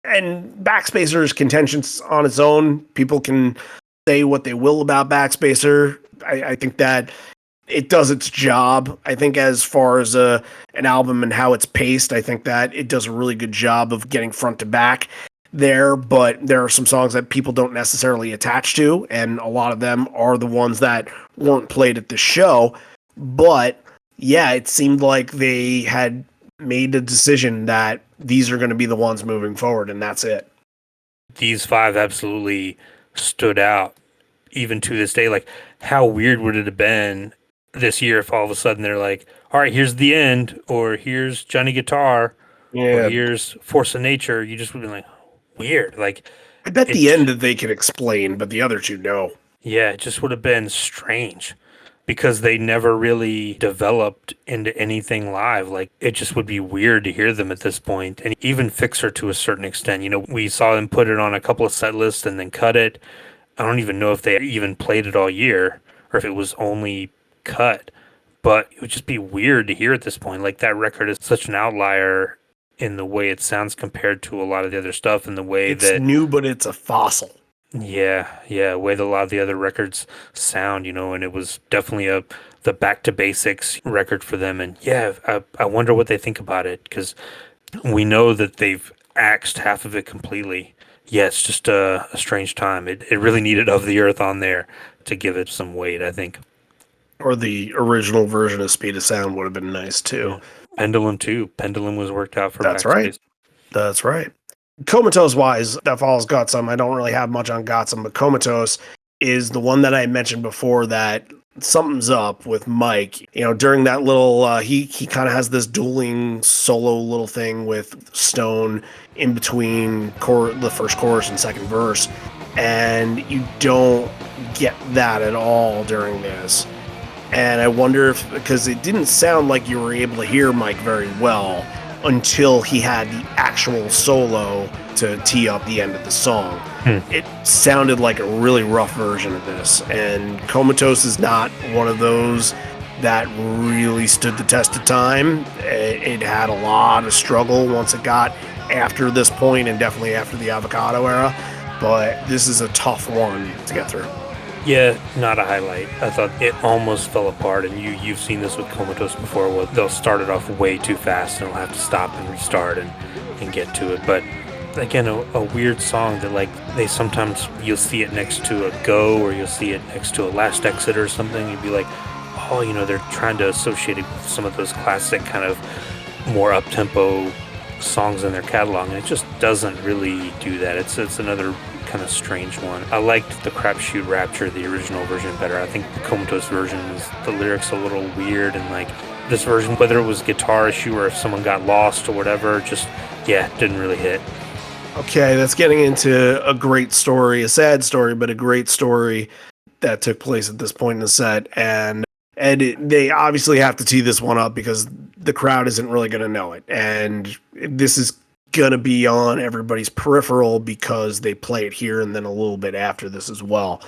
A: and Backspacer's contentions on its own. People can say what they will about Backspacer. I think that it does its job. I think as far as an album and how it's paced, I think that it does a really good job of getting front to back there, but there are some songs that people don't necessarily attach to, and a lot of them are the ones that weren't played at the show. But yeah, it seemed like they had made a decision that these are going to be the ones moving forward, and that's it.
C: These 5 absolutely stood out, even to this day. Like, how weird would it have been this year if all of a sudden they're like, all right, here's The End, or here's Johnny Guitar, or here's Force of Nature. You just would be like, weird. Like,
A: I bet The End that they could explain, but the other 2 no.
C: Yeah, it just would have been strange because they never really developed into anything live. Like, it just would be weird to hear them at this point. And even Fixer to a certain extent. You know, we saw them put it on a couple of set lists and then cut it. I don't even know if they even played it all year or if it was only cut. But it would just be weird to hear at this point. Like, that record is such an outlier in the way it sounds compared to a lot of the other stuff, and the way
A: it's new, but it's a fossil.
C: Yeah, way that a lot of the other records sound, you know, and it was definitely the back to basics record for them. And yeah, I wonder what they think about it, because we know that they've axed half of it completely. Yeah, it's just a strange time. It really needed Of the Earth on there to give it some weight, I think.
A: Or the original version of Speed of Sound would have been nice too.
C: Yeah. Pendulum too. Pendulum was worked out for
A: That's
C: Backspace.
A: Right. That's right. Comatose wise, that follows Got Some. I don't really have much on Got Some, but Comatose is the one that I mentioned before that something's up with Mike. You know, during that little, he kind of has this dueling solo little thing with Stone in between the first chorus and second verse, and you don't get that at all during this. And I wonder if, because it didn't sound like you were able to hear Mike very well until he had the actual solo to tee up the end of the song. It sounded like a really rough version of this, and Comatose is not one of those that really stood the test of time. It had a lot of struggle once it got after this point, and definitely after the Avocado era, but this is a tough one to get through.
C: Yeah, not a highlight. I thought it almost fell apart, and you've seen this with Comatose before, where they'll start it off way too fast and they'll have to stop and restart and get to it. But again, a weird song that, like, they sometimes, you'll see it next to a Go, or you'll see it next to a Last Exit or something. You'd be like, oh, you know, they're trying to associate it with some of those classic kind of more up-tempo songs in their catalog, and it just doesn't really do that. It's another kind of strange one. I liked the Crapshoot Rapture, the original version, better. I think the Comatose version is, the lyrics a little weird, and like this version, whether it was guitar issue or if someone got lost or whatever, just, yeah, didn't really hit.
A: Okay, that's getting into a great story, a sad story, but a great story that took place at this point in the set. And they obviously have to tee this one up because the crowd isn't really going to know it. And this is going to be on everybody's peripheral because they play it here and then a little bit after this as well.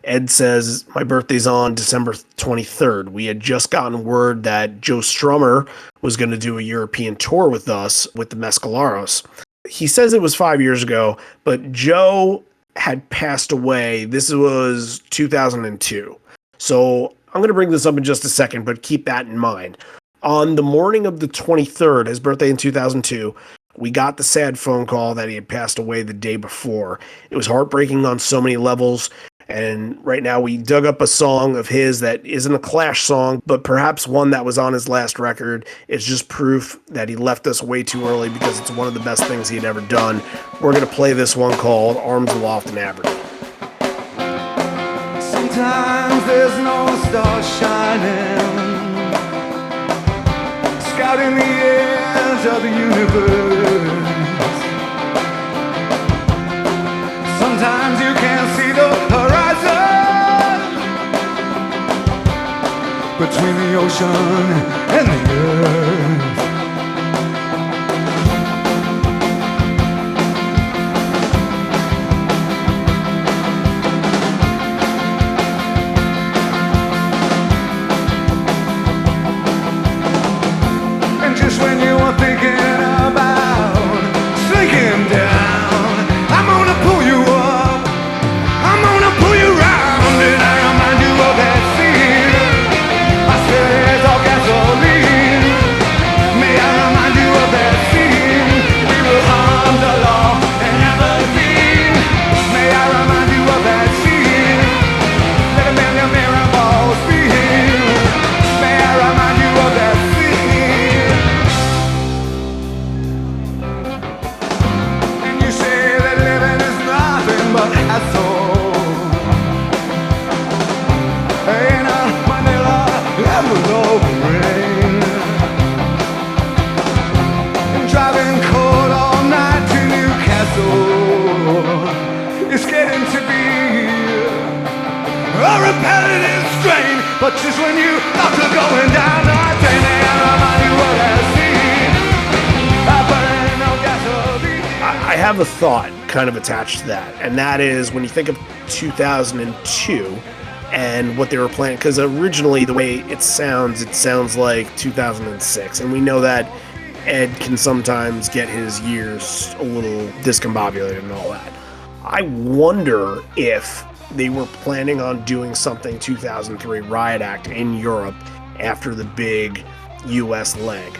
A: Ed says, my birthday's on December 23rd. We had just gotten word that Joe Strummer was going to do a European tour with us with the Mescaleros. He says it was 5 years ago, but Joe had passed away. This was 2002. So I'm going to bring this up in just a second, but keep that in mind. On the morning of the 23rd, his birthday in 2002, we got the sad phone call that he had passed away the day before. It was heartbreaking on so many levels. And right now we dug up a song of his that isn't a Clash song, but perhaps one that was on his last record. It's just proof that he left us way too early because it's one of the best things he had ever done. We're going to play this one called Arms Aloft in Aberdeen.
B: Sometimes there's no star shining, scouting the edge of the universe. Sometimes you can't see the horizon between the ocean and the earth. And just when you were thinking about sinking down, I'm gonna pull you up, I'm gonna pull you round, and I remind you of that scene. I said there's all gasoline. May I remind you of that scene? We were arms aloft in Aberdeen. May I remind you of that scene? Let a million mirror balls beam. May I remind you of that scene? And you say that living is nothing but hassle. In a Manila envelope rain, and driving cold all night to Newcastle. It's getting to be a repetitive strain, but just when you thought of going down the drain, they remind you of that scene. I burn no gasoline.
A: I have a thought kind of attached to that, and that is when you think of 2002 and what they were playing, because originally the way it sounds like 2006, and we know that Ed can sometimes get his years a little discombobulated and all that. I wonder if they were planning on doing something 2003 Riot Act in Europe after the big US leg.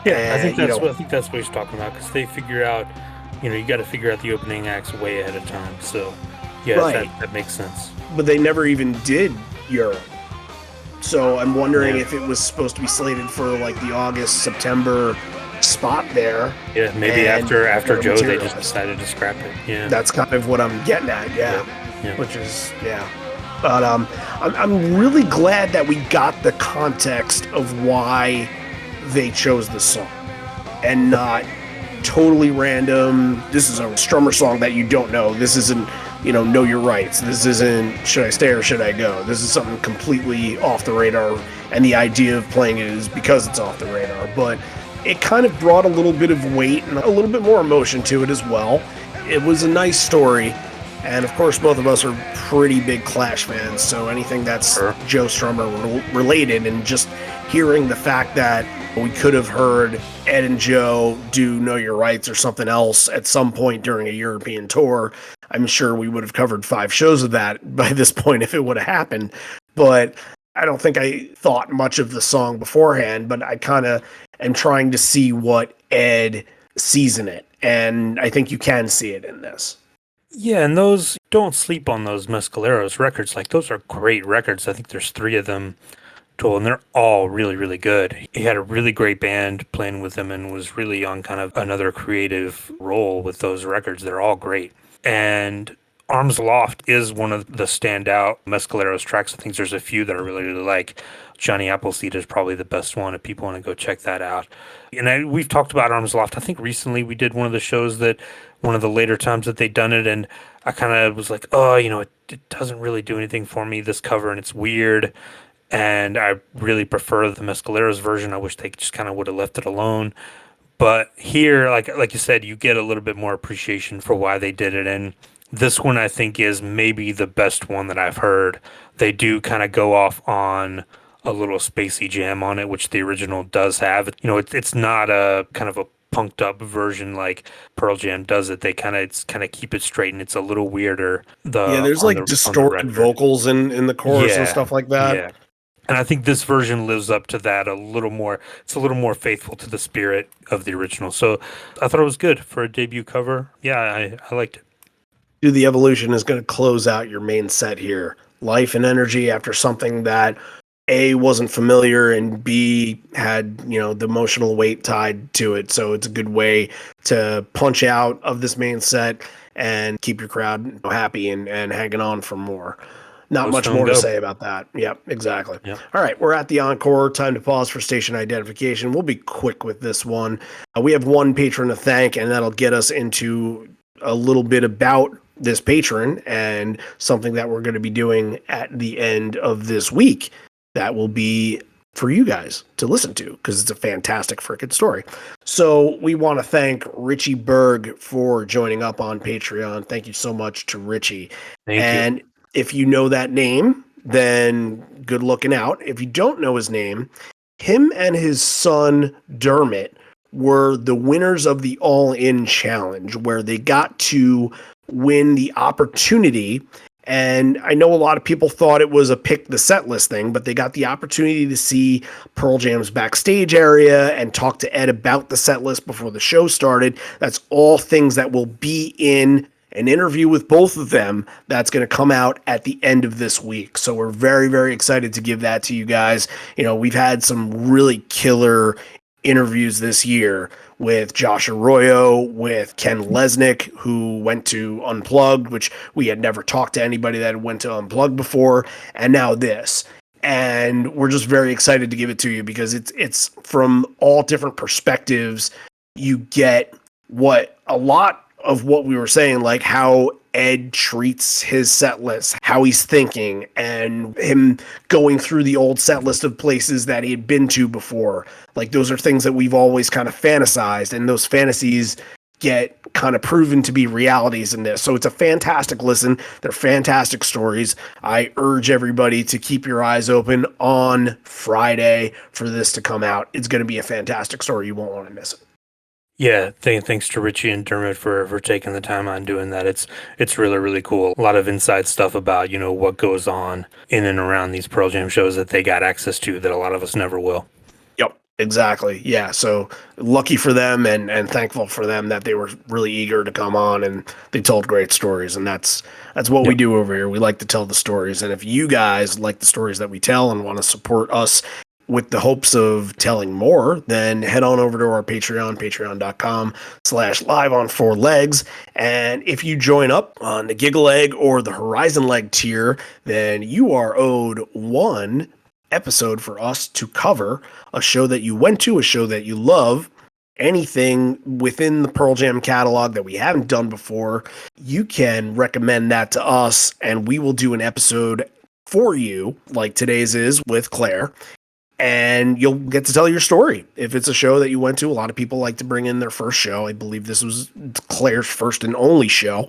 C: Yeah, I think
A: And,
C: that's what he's talking about, because they figure out, you got to figure out the opening acts way ahead of time. So, yeah,
A: Right.
C: that makes sense.
A: but they never even did Europe. So I'm wondering
C: Yeah.
A: if it was supposed to be slated for like the August, September spot there.
C: Yeah, maybe
A: And
C: after
A: never
C: Joe, they just
A: materialized.
C: decided to scrap it. Yeah,
A: That's kind of what I'm getting at, yeah.
C: Yeah.
A: Which is, yeah. But I'm really glad that we got the context of why they chose the song and not totally random. This is a Strummer song that you don't know. This isn't, Know Your Rights. This isn't Should I Stay or Should I Go. This is something completely off the radar, and the idea of playing it is because it's off the radar. But it kind of brought a little bit of weight and a little bit more emotion to it as well. It was a nice story, and of course both of us are pretty big Clash fans, so anything that's
C: Sure.
A: Joe Strummer related, and just hearing the fact that we could have heard Ed and Joe do Know Your Rights or something else at some point during a European tour, I'm sure we would have covered 5 shows of that by this point if it would have happened. But I don't think I thought much of the song beforehand, but I kind of am trying to see what Ed sees in it. And I think you can see it in this.
C: Yeah, and those, don't sleep on those Mescaleros records. Like, those are great records. I think there's 3 of them total, and they're all really, really good. He had a really great band playing with him and was really on kind of another creative role with those records. They're all great. And Arms Aloft is one of the standout Mescaleros tracks. I think there's a few that I really, really like. Johnny Appleseed is probably the best one if people want to go check that out. And we've talked about Arms Aloft. I think recently we did one of the shows that one of the later times that they'd done it, and I kind of was like, oh, it doesn't really do anything for me, this cover, and it's weird. And I really prefer the Mescaleros version. I wish they just kind of would have left it alone. But here, like you said, you get a little bit more appreciation for why they did it. And This one I think is maybe the best one that I've heard. They do kind of go off on a little spacey jam on it, which the original does have. It's not a kind of a punked up version like Pearl Jam does it. They kind of keep it straight, and it's a little weirder.
A: Yeah, there's like
C: On the
A: distorted
C: record.
A: vocals in the chorus and stuff like that.
C: Yeah. And I think this version lives up to that a little more. It's a little more faithful to the spirit of the original. So I thought it was good for a debut cover. Yeah, I liked it.
A: Do the Evolution is going to close out your main set here. Life and energy after something that A, wasn't familiar, and B, had, the emotional weight tied to it. So it's a good way to punch out of this main set and keep your crowd happy and hanging on for more. Not much more to say about that. Yep, exactly.
C: Yep.
A: All right, we're at the encore. Time to pause for station identification. We'll be quick with this one. We have one patron to thank, and that'll get us into a little bit about this patron and something that we're going to be doing at the end of this week that will be for you guys to listen to because it's a fantastic freaking story. So we want to thank Richie Berg for joining up on Patreon. Thank you so much to Richie.
C: Thank you.
A: If you know that name, then good looking out. If you don't know his name, him and his son Dermot were the winners of the All In Challenge, where they got to win the opportunity. And I know a lot of people thought it was a pick the set list thing, but they got the opportunity to see Pearl Jam's backstage area and talk to Ed about the set list before the show started. That's all things that will be in an interview with both of them that's going to come out at the end of this week. So we're very, very excited to give that to you guys. We've had some really killer interviews this year with Josh Arroyo, with Ken Lesnick, who went to Unplugged, which we had never talked to anybody that went to Unplugged before, and now this. And we're just very excited to give it to you because it's from all different perspectives. You get what a lot of what we were saying, like how Ed treats his set list, how he's thinking, and him going through the old set list of places that he had been to before. Like, those are things that we've always kind of fantasized, and those fantasies get kind of proven to be realities in this. So it's a fantastic listen. They're fantastic stories. I urge everybody to keep your eyes open on Friday for this to come out. It's going to be a fantastic story. You won't want to miss it.
C: Yeah, thanks to Richie and Dermot for taking the time on doing that. It's really, really cool. A lot of inside stuff about, what goes on in and around these Pearl Jam shows that they got access to that a lot of us never will.
A: Yep, exactly. Yeah, so lucky for them and thankful for them that they were really eager to come on and they told great stories. And that's what we do over here. We like to tell the stories. And if you guys like the stories that we tell and want to support us with the hopes of telling more, then head on over to our Patreon, patreon.com/live on four legs. And if you join up on the Giggle Egg or the Horizon Leg tier, then you are owed one episode for us to cover a show that you went to, a show that you love, anything within the Pearl Jam catalog that we haven't done before. You can recommend that to us, and we will do an episode for you, like today's is with Claire. And you'll get to tell your story. If it's a show that you went to, a lot of people like to bring in their first show. I believe this was Claire's first and only show.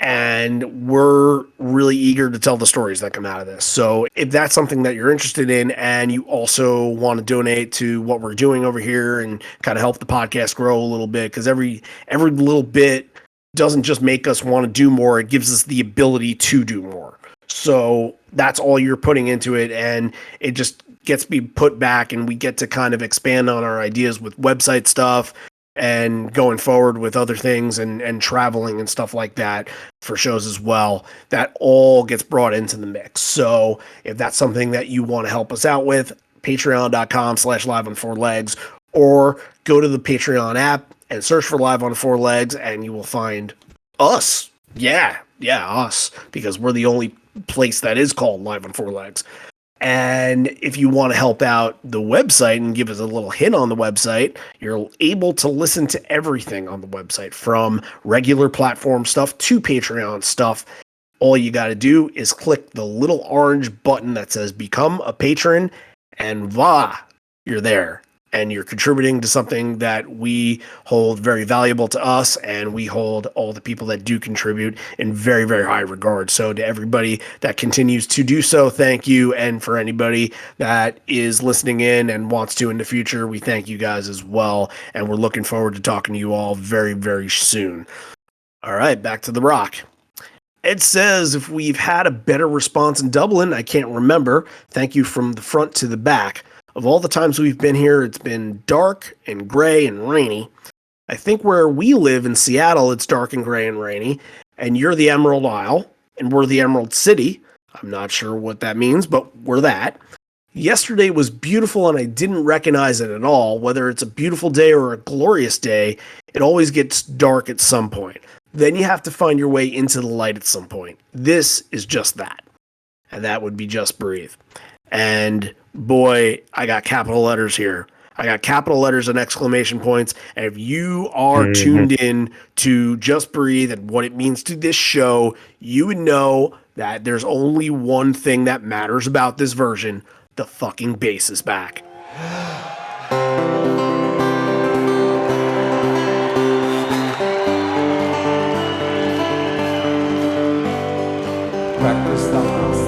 A: And we're really eager to tell the stories that come out of this. So if that's something that you're interested in and you also want to donate to what we're doing over here and kind of help the podcast grow a little bit, because every little bit doesn't just make us want to do more, it gives us the ability to do more. So that's all you're putting into it, and it just gets me put back, and we get to kind of expand on our ideas with website stuff and going forward with other things and traveling and stuff like that for shows as well. That all gets brought into the mix. So if that's something that you want to help us out with, patreon.com/live on four legs, or go to the Patreon app and search for Live on Four Legs, and you will find us. Yeah, us, because we're the only place that is called Live on Four Legs. And if you want to help out the website and give us a little hint on the website, you're able to listen to everything on the website, from regular platform stuff to Patreon stuff. All you got to do is click the little orange button that says Become a Patron, and voila, you're there. and you're contributing to something that we hold very valuable to us, and we hold all the people that do contribute in very, very high regard. So to everybody that continues to do so, thank you. And for anybody that is listening in and wants to in the future, we thank you guys as well. And we're looking forward to talking to you all very, very soon. All right, back to the rock. Ed says, if we've had a better response in Dublin, I can't remember. Thank you from the front to the back. Of all the times we've been here, it's been dark and gray and rainy. I think where we live in Seattle, it's dark and gray and rainy. And you're the Emerald Isle, and we're the Emerald City. I'm not sure what that means, but we're that. Yesterday was beautiful, and I didn't recognize it at all. Whether it's a beautiful day or a glorious day, it always gets dark at some point. Then you have to find your way into the light at some point. This is just that. And that would be Just Breathe. And boy, I got capital letters here. I got capital letters and exclamation points. And if you are tuned in to Just Breathe and what it means to this show, you would know that there's only one thing that matters about this version. The fucking bass is back.
B: Practice the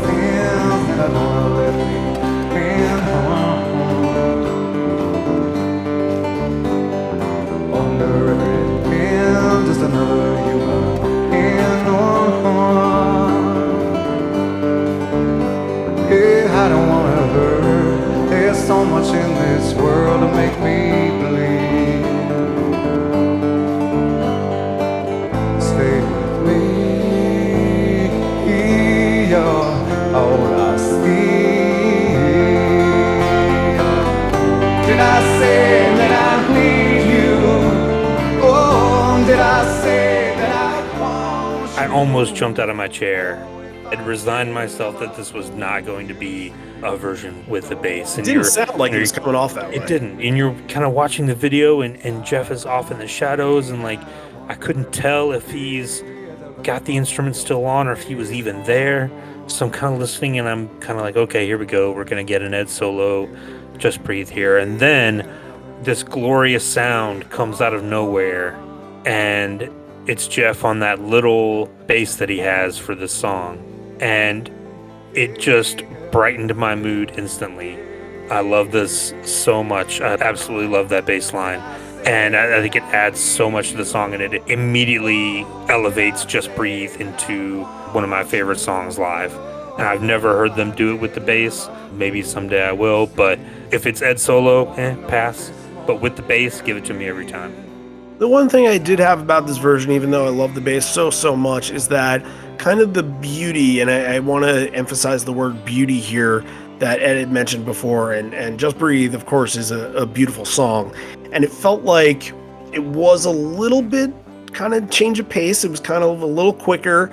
B: things that I don't let me in home. Under every pin, just another human in Yeah, I don't wanna hurt. There's so much in this world to make me believe. Stay with me. All I see. Did I say that I need you? Oh, did I say that I want you?
C: I almost jumped out of my chair. I'd resigned myself that this was not going to be a version with the bass.
A: And it didn't sound like it was coming off that way.
C: It didn't. And you're kind of watching the video, and Jeff is off in the shadows, and like I couldn't tell if he's got the instrument still on or if he was even there. So I'm kind of listening, and I'm kind of like, okay, here we go. We're going to get an Ed solo, Just Breathe here. And then this glorious sound comes out of nowhere, and it's Jeff on that little bass that he has for this song. And it just brightened my mood instantly. I love this so much. I absolutely love that bass line. And I think it adds so much to the song, and it immediately elevates Just Breathe into one of my favorite songs live. And I've never heard them do it with the bass. Maybe someday I will, but if it's Ed solo, pass. But with the bass, give it to me every time.
A: The one thing I did have about this version, even though I love the bass so much, is that kind of the beauty, and I want to emphasize the word beauty here, that Ed had mentioned before, and Just Breathe, of course, is a beautiful song. And it felt like it was a little bit kind of change of pace. It was kind of a little quicker.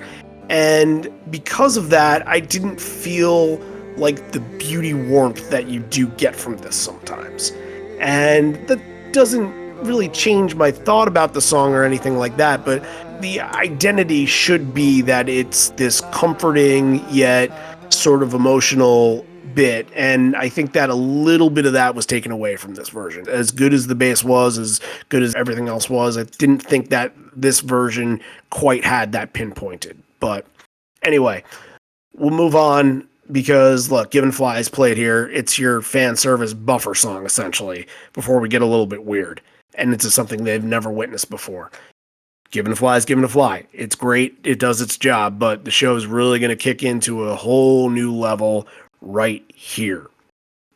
A: And because of that, I didn't feel like the beauty warmth that you do get from this sometimes. And that doesn't really change my thought about the song or anything like that, but the identity should be that it's this comforting yet sort of emotional bit, and I think that a little bit of that was taken away from this version. As good as the bass was, as good as everything else was, I didn't think that this version quite had that pinpointed. But anyway, we'll move on, because look, Given Flies played here. It's your fan service buffer song, essentially, before we get a little bit weird, and it's something they've never witnessed before. Given a Fly is Given a Fly. It's great, it does its job, but the show is really going to kick into a whole new level right here.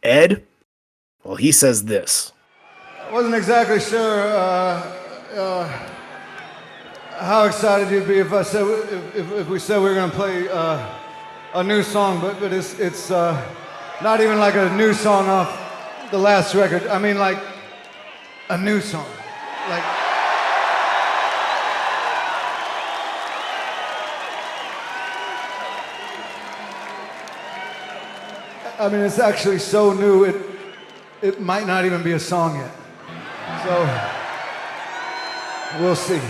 A: Ed, well, he says this.
B: I wasn't exactly sure how excited you'd be if I said if we said we were going to play a new song, but it's not even like a new song off the last record. I mean, like a new song, like. I mean, it's actually so new, it might not even be a song yet. So, we'll see.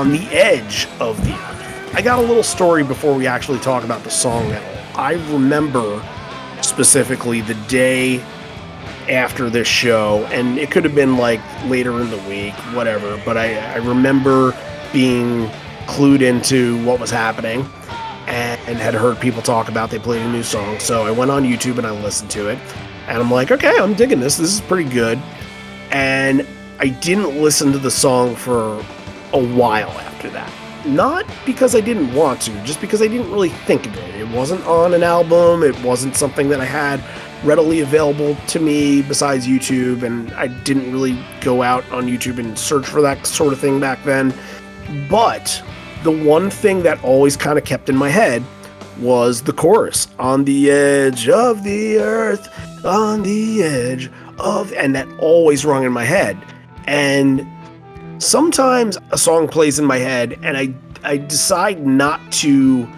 A: on the edge of the earth. I got a little story before we actually talk about the song at all. I remember specifically the day after this show, and it could have been like later in the week, whatever, but I remember being clued into what was happening and had heard people talk about they played a new song. So I went on YouTube and I listened to it, and I'm like, okay, I'm digging this. This is pretty good. And I didn't listen to the song for a while after that. Not because I didn't want to, just because I didn't really think of it. It wasn't on an album. It wasn't something that I had readily available to me besides YouTube, and I didn't really go out on YouTube and search for that sort of thing back then. But the one thing that always kind of kept in my head was the chorus, on the edge of the earth, on the edge of, and that always rung in my head. And sometimes a song plays in my head and I decide not to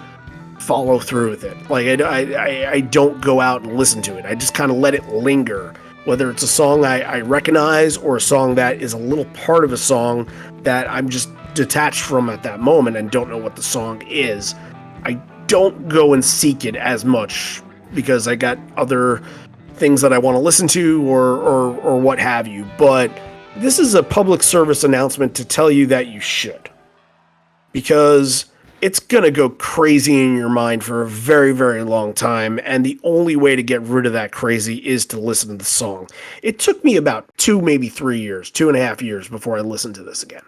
A: follow through with it. Like I don't go out and listen to it. I just kind of let it linger, whether it's a song I recognize or a song that is a little part of a song that I'm just detached from at that moment and don't know what the song is. I don't go and seek it as much because I got other things that I want to listen to or what have you. But this is a public service announcement to tell you that you should, because it's going to go crazy in your mind for a very, very long time, and the only way to get rid of that crazy is to listen to the song. It took me about 2.5 years before I listened to this again.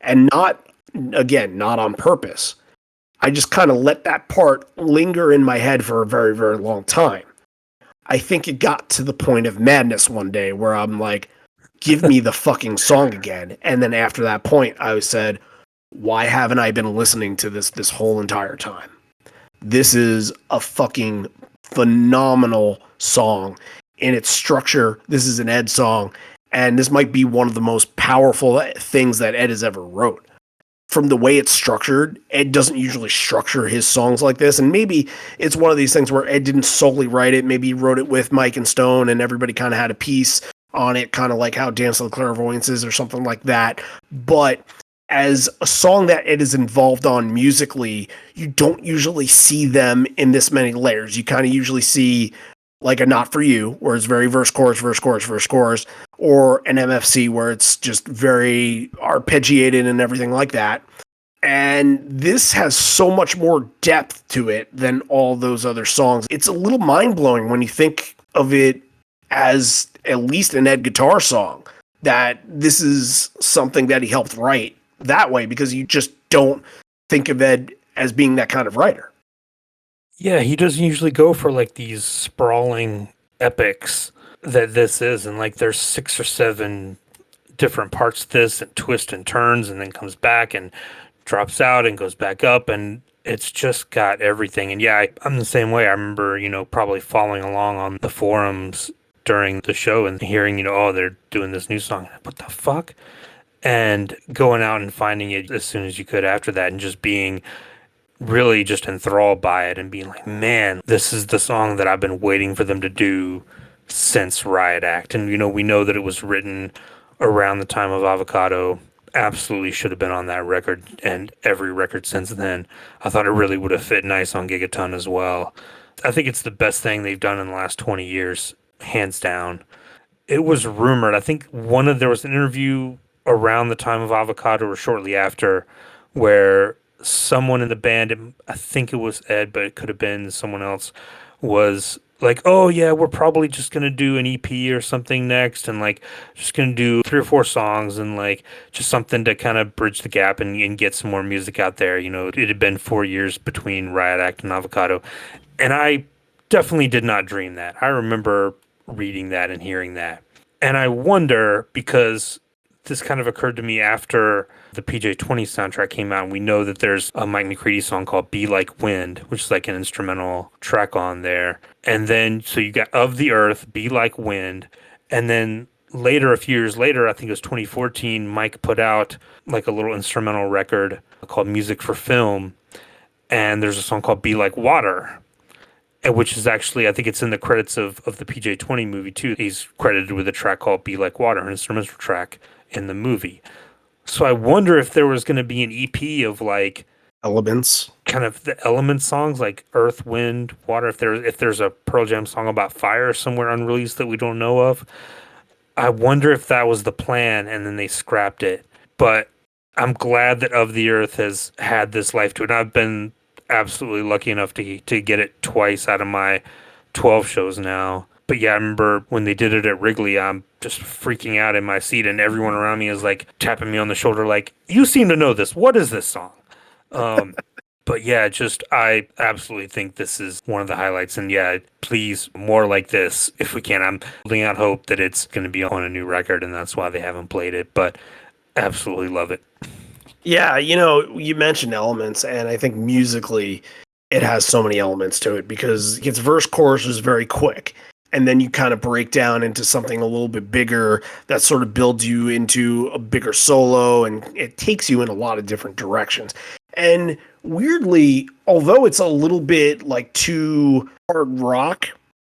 A: And not on purpose. I just kind of let that part linger in my head for a very, very long time. I think it got to the point of madness one day where I'm like, give me the fucking song again. And then after that point, I said, why haven't I been listening to this whole entire time? This is a fucking phenomenal song in its structure. This is an Ed song, and this might be one of the most powerful things that Ed has ever wrote. From the way it's structured, Ed doesn't usually structure his songs like this, and maybe it's one of these things where Ed didn't solely write it. Maybe he wrote it with Mike and Stone, and everybody kind of had a piece on it, kind of like how Dance of the Clairvoyances or something like that. But as a song that Ed is involved on musically, you don't usually see them in this many layers. You kind of usually see like a Not For You, where it's very verse, chorus, verse, chorus, verse, chorus, or an MFC where it's just very arpeggiated and everything like that. And this has so much more depth to it than all those other songs. It's a little mind-blowing when you think of it as at least an Ed guitar song, that this is something that he helped write that way, because you just don't think of Ed as being that kind of writer.
C: Yeah, he doesn't usually go for like these sprawling epics that this is, and like there's 6 or 7 different parts to this, and twists and turns, and then comes back and drops out and goes back up, and it's just got everything. And yeah, I'm the same way. I remember, probably following along on the forums during the show and hearing, oh, they're doing this new song. What the fuck? And going out and finding it as soon as you could after that, and just being really just enthralled by it and being like, man, this is the song that I've been waiting for them to do since Riot Act. And, we know that it was written around the time of Avocado. Absolutely should have been on that record, and every record since then. I thought it really would have fit nice on Gigaton as well. I think it's the best thing they've done in the last 20 years, hands down. It was rumored, I think there was an interview around the time of Avocado or shortly after, where someone in the band, I think it was Ed, but it could have been someone else, was like, oh yeah, we're probably just going to do an EP or something next, and like just going to do 3 or 4 songs, and like just something to kind of bridge the gap and get some more music out there. It had been 4 years between Riot Act and Avocado, and I definitely did not dream that. I remember reading that and hearing that, and I wonder, because this kind of occurred to me after the PJ20 soundtrack came out, and we know that there's a Mike McCready song called Be Like Wind, which is like an instrumental track on there. And then, so you got Of the Earth, Be Like Wind, and then later, a few years later, I think it was 2014, Mike put out like a little instrumental record called Music for Film, and there's a song called Be Like Water, which is actually, I think it's in the credits of the PJ20 movie too. He's credited with a track called Be Like Water, an instrumental track in the movie. So I wonder if there was going to be an EP of like
A: Elements.
C: kind of the element songs like Earth, Wind, Water. If there's a Pearl Jam song about fire somewhere unreleased that we don't know of, I wonder if that was the plan and then they scrapped it. But I'm glad that Of the Earth has had this life to it. And I've been absolutely lucky enough to get it twice out of my 12 shows now. But yeah, I remember when they did it at Wrigley, I'm just freaking out in my seat, and everyone around me is like tapping me on the shoulder, like, "You seem to know this. What is this song?" But yeah, just I absolutely think this is one of the highlights. And yeah, please, more like this if we can. I'm holding out hope that it's going to be on a new record, and that's why they haven't played it. But absolutely love it.
A: Yeah, you mentioned elements, and I think musically it has so many elements to it because its verse chorus is very quick. And then you kind of break down into something a little bit bigger that sort of builds you into a bigger solo, and it takes you in a lot of different directions. And weirdly, although it's a little bit like too hard rock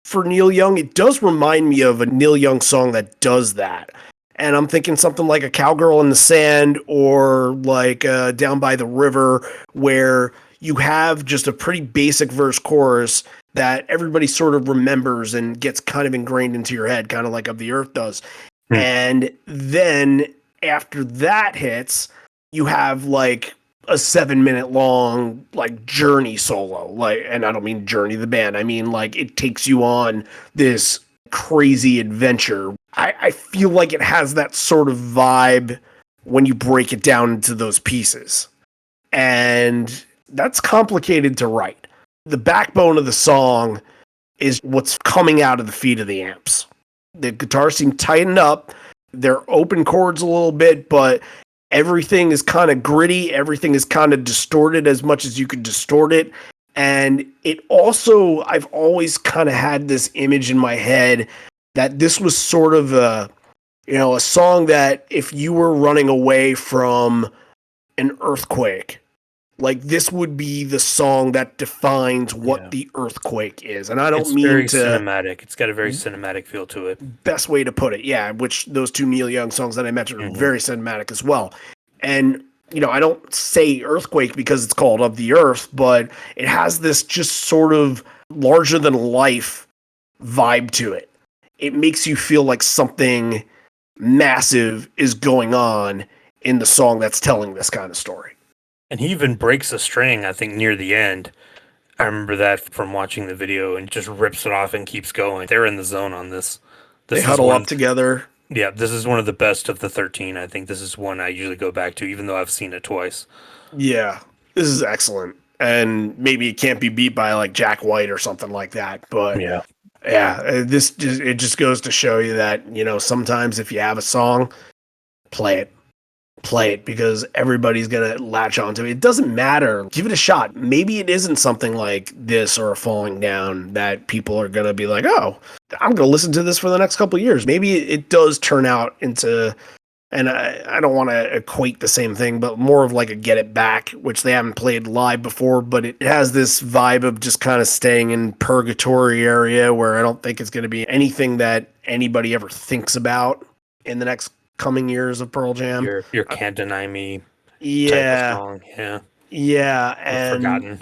A: for Neil Young, it does remind me of a Neil Young song that does that. And I'm thinking something like A Cowgirl in the Sand or like Down by the River, where you have just a pretty basic verse chorus that everybody sort of remembers and gets kind of ingrained into your head, kind of like Of the Earth does. And then after that hits, you have like a 7-minute long like Journey solo. Like, and I don't mean Journey the band. I mean like it takes you on this crazy adventure. I feel like it has that sort of vibe when you break it down into those pieces. And that's complicated to write. The backbone of the song is what's coming out of the feet of the amps. The guitars seem tightened up. They're open chords a little bit, but everything is kind of gritty. Everything is kind of distorted as much as you could distort it. And it also, I've always kind of had this image in my head that this was sort of a song that if you were running away from an earthquake, like this would be the song that defines what the earthquake is. And I don't
C: it's
A: mean
C: very
A: to
C: cinematic. It's got a very cinematic feel to it.
A: Best way to put it. Yeah. Which those two Neil Young songs that I mentioned are very cinematic as well. And, I don't say earthquake because it's called Of the Earth, but it has this just sort of larger than life vibe to it. It makes you feel like something massive is going on in the song that's telling this kind of story.
C: And he even breaks a string, I think, near the end. I remember that from watching the video, and just rips it off and keeps going. They're in the zone on this.
A: They huddle up together.
C: Yeah, this is one of the best of the 13. I think this is one I usually go back to, even though I've seen it twice.
A: Yeah, this is excellent. And maybe it can't be beat by like Jack White or something like that. But yeah, it just goes to show you that, sometimes if you have a song, play it because everybody's going to latch onto it. It doesn't matter. Give it a shot. Maybe it isn't something like this or a Falling Down that people are going to be like, oh, I'm going to listen to this for the next couple of years. Maybe it does turn out into, and I don't want to equate the same thing, but more of like a Get It Back, which they haven't played live before, but it has this vibe of just kind of staying in purgatory area where I don't think it's going to be anything that anybody ever thinks about in the next coming years of Pearl Jam.
C: Your Can't Deny Me
A: type of
C: song.
A: Yeah. And
C: Forgotten.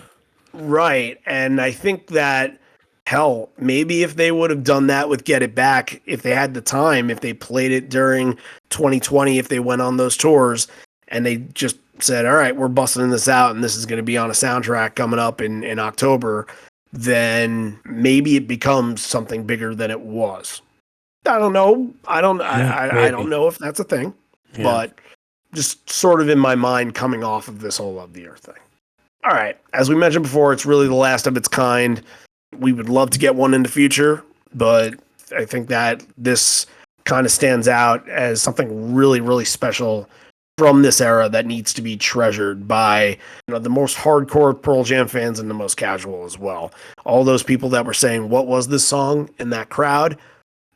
A: Right. And I think that, hell, maybe if they would have done that with Get It Back, if they had the time, if they played it during 2020, if they went on those tours and they just said, all right, we're busting this out and this is going to be on a soundtrack coming up in October, then maybe it becomes something bigger than it was. I don't know. I don't know if that's a thing, but just sort of in my mind coming off of this whole Of the Earth thing. All right. As we mentioned before, it's really the last of its kind. We would love to get one in the future, but I think that this kind of stands out as something really, really special from this era that needs to be treasured by the most hardcore Pearl Jam fans and the most casual as well. All those people that were saying, what was this song in that crowd?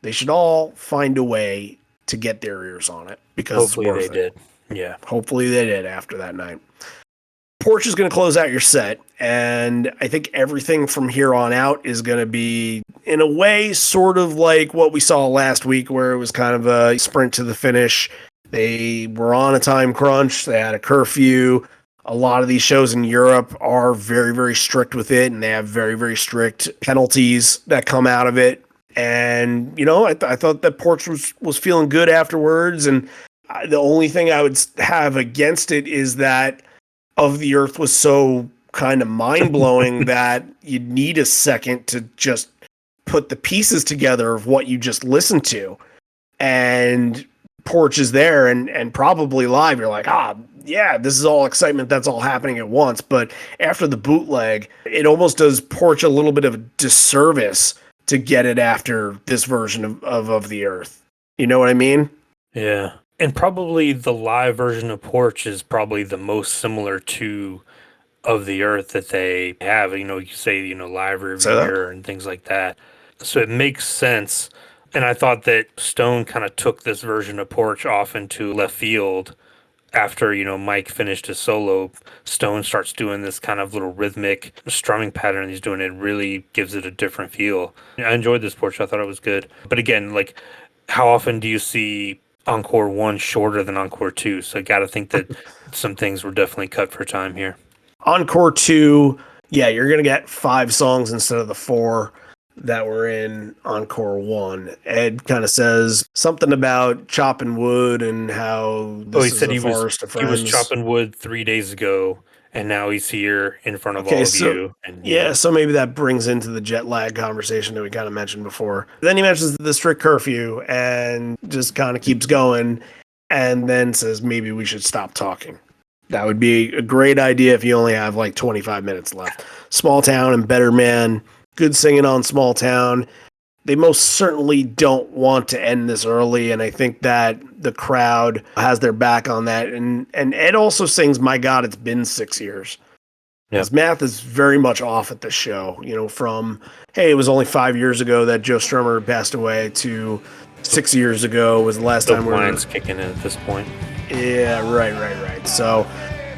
A: They should all find a way to get their ears on it because
C: hopefully
A: it's worth
C: they did. Yeah.
A: Hopefully they did after that night. Porch is going to close out your set, and I think everything from here on out is going to be, in a way, sort of like what we saw last week, where it was kind of a sprint to the finish. They were on a time crunch. They had a curfew. A lot of these shows in Europe are very, very strict with it, and they have very, very strict penalties that come out of it. And, I thought that Porch was feeling good afterwards. And the only thing I would have against it is that Of the Earth was so kind of mind-blowing that you'd need a second to just put the pieces together of what you just listened to. And Porch is there and probably live. You're like, yeah, this is all excitement. That's all happening at once. But after the bootleg, it almost does Porch a little bit of a disservice to get it after this version of the Earth. You know what I mean?
C: Yeah. And probably the live version of Porch is probably the most similar to Of the Earth that they have. You say, live review mirror and things like that. So it makes sense. And I thought that Stone kind of took this version of Porch off into left field after, Mike finished his solo. Stone starts doing this kind of little rhythmic strumming pattern he's doing. It really gives it a different feel. I enjoyed this Porch. I thought it was good. But again, like, how often do you see Encore 1 shorter than Encore 2? So I got to think that some things were definitely cut for time here.
A: Encore 2, yeah, you're going to get 5 songs instead of the 4 that were in Encore 1. Ed kind of says something about chopping wood and how
C: he said he was chopping wood 3 days ago, and now he's here in front of all of you. And
A: so maybe that brings into the jet lag conversation that we kind of mentioned before. Then he mentions the strict curfew and just kind of keeps going and then says maybe we should stop talking. That would be a great idea if you only have like 25 minutes left. Small Town and Better Man, good singing on Small Town. They most certainly don't want to end this early, and I think that the crowd has their back on that. And Ed also sings, My God, It's Been 6 years. Yep. His math is very much off at this show, from, hey, it was only 5 years ago that Joe Strummer passed away to 6 years ago was the last time we were
C: kicking in at this point.
A: Yeah, right. So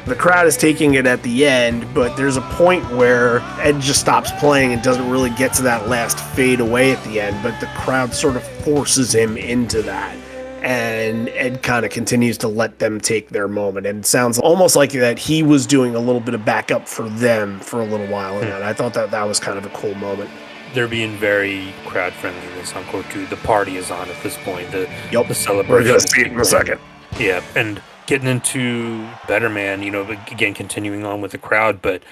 A: the crowd is taking it at the end, but there's a point where Ed just stops playing and doesn't really get to that last fade away at the end, but the crowd sort of forces him into that. And Ed kind of continues to let them take their moment. And it sounds almost like that he was doing a little bit of backup for them for a little while. And I thought that was kind of a cool moment.
C: They're being very crowd friendly this Encore 2. The party is on at this point. The celebration.
A: We're going to see it in a second.
C: Yeah, and getting into Better Man, again, continuing on with the crowd, but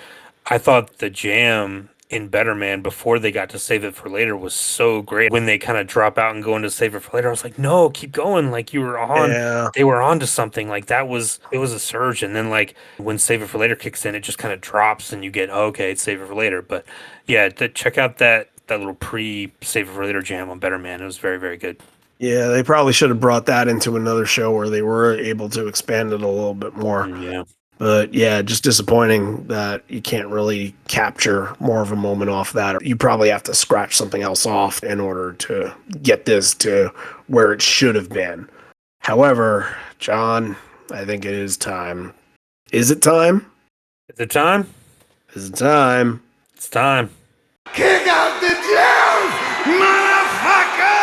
C: I thought the jam in Better Man before they got to Save It for Later was so great. When they kind of drop out and go into Save It for Later, I was like, no, keep going. Like, you were on, They were on to something. Like, it was a surge. And then, like, when Save It for Later kicks in, it just kind of drops and you get, okay, it's Save It for Later. But yeah, check out that little pre-Save It for Later jam on Better Man. It was very, very good.
A: Yeah, they probably should have brought that into another show where they were able to expand it a little bit more.
C: Yeah.
A: But yeah, just disappointing that you can't really capture more of a moment off that. You probably have to scratch something else off in order to get this to where it should have been. However, John, I think it is time. Is it time?
C: Is it time?
A: Is it time?
C: It's time.
B: Kick out the jams, motherfucker!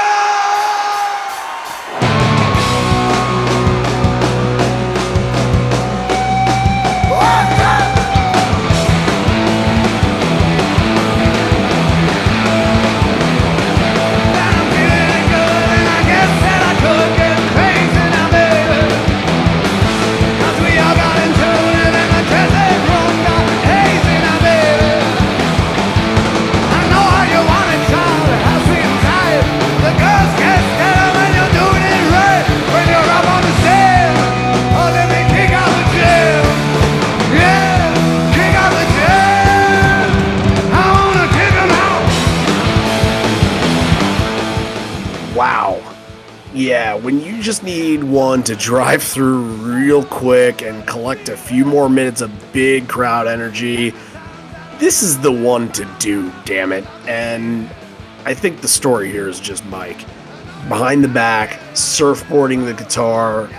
A: Yeah, when you just need one to drive through real quick and collect a few more minutes of big crowd energy, this is the one to do, damn it. And I think the story here is just Mike. Behind the back, surfboarding the guitar,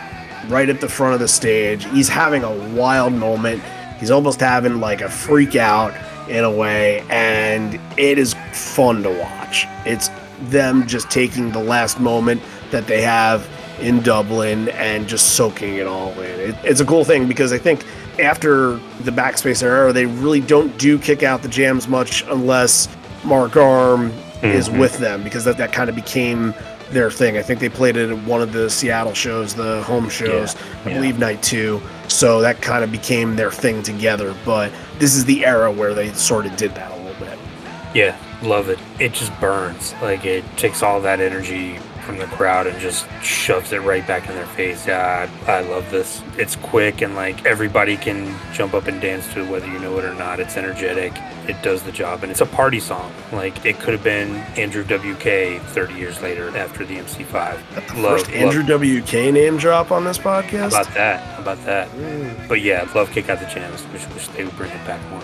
A: right at the front of the stage. He's having a wild moment. He's almost having like a freak out in a way, and it is fun to watch. It's them just taking the last moment that they have in Dublin and just soaking it all in. It's a cool thing because I think after the Backspace era, they really don't do kick out the jams much unless Mark Arm is with them, because that kind of became their thing. I think they played it at one of the Seattle shows, the home shows, I believe night 2. So that kind of became their thing together. But this is the era where they sort of did that a little bit.
C: Yeah, love it. It just burns. Like, it takes all that energy from the crowd and just shoves it right back in their face. Yeah, I love this. It's quick and like everybody can jump up and dance to it, whether you know it or not. It's energetic. It does the job, and it's a party song. Like, it could have been Andrew WK 30 years later after the MC5.
A: First Andrew WK name drop on this podcast.
C: How about that? But yeah, love Kick Out the Jams. Wish they would bring it back more.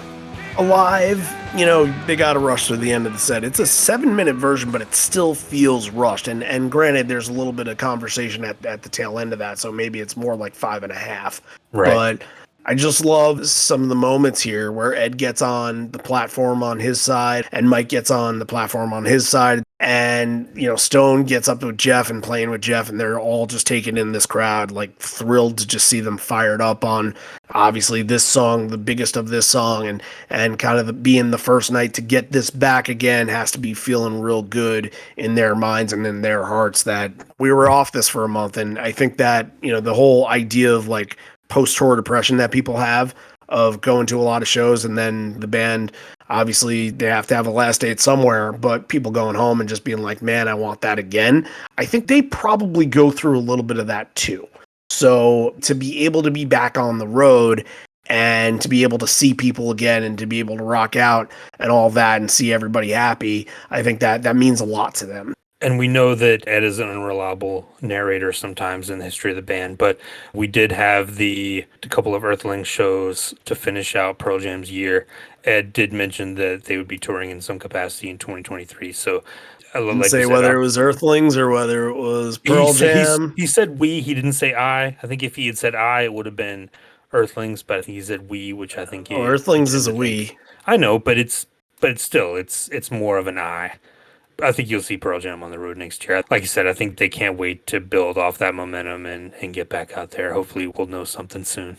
A: Alive, they got to rush through the end of the set. It's a 7-minute version, but it still feels rushed. And granted, there's a little bit of conversation at the tail end of that, so maybe it's more like 5.5.
C: Right.
A: But I just love some of the moments here where Ed gets on the platform on his side and Mike gets on the platform on his side. And, Stone gets up with Jeff and playing with Jeff, and they're all just taking in this crowd, like thrilled to just see them fired up on, obviously, this song, the biggest of this song, and kind of being the first night to get this back again has to be feeling real good in their minds and in their hearts that we were off this for a month. And I think that, the whole idea of like post-tour depression that people have of going to a lot of shows, and then the band, obviously they have to have a last date somewhere, but people going home and just being like, man, I want that again. I think they probably go through a little bit of that too. So to be able to be back on the road and to be able to see people again and to be able to rock out and all that and see everybody happy, I think that means a lot to them.
C: And we know that Ed is an unreliable narrator sometimes in the history of the band, but we did have a couple of Earthling shows to finish out Pearl Jam's year. Ed did mention that they would be touring in some capacity in 2023. So I
A: didn't say whether it was Earthlings or whether it was Pearl Jam.
C: He said we. He didn't say I. I think if he had said I, it would have been Earthlings, but I think he said we, which I think
A: Earthlings is a we.
C: I know, but it's more of an I. I think you'll see Pearl Jam on the road next year. Like you said, I think they can't wait to build off that momentum and get back out there. Hopefully we'll know something soon.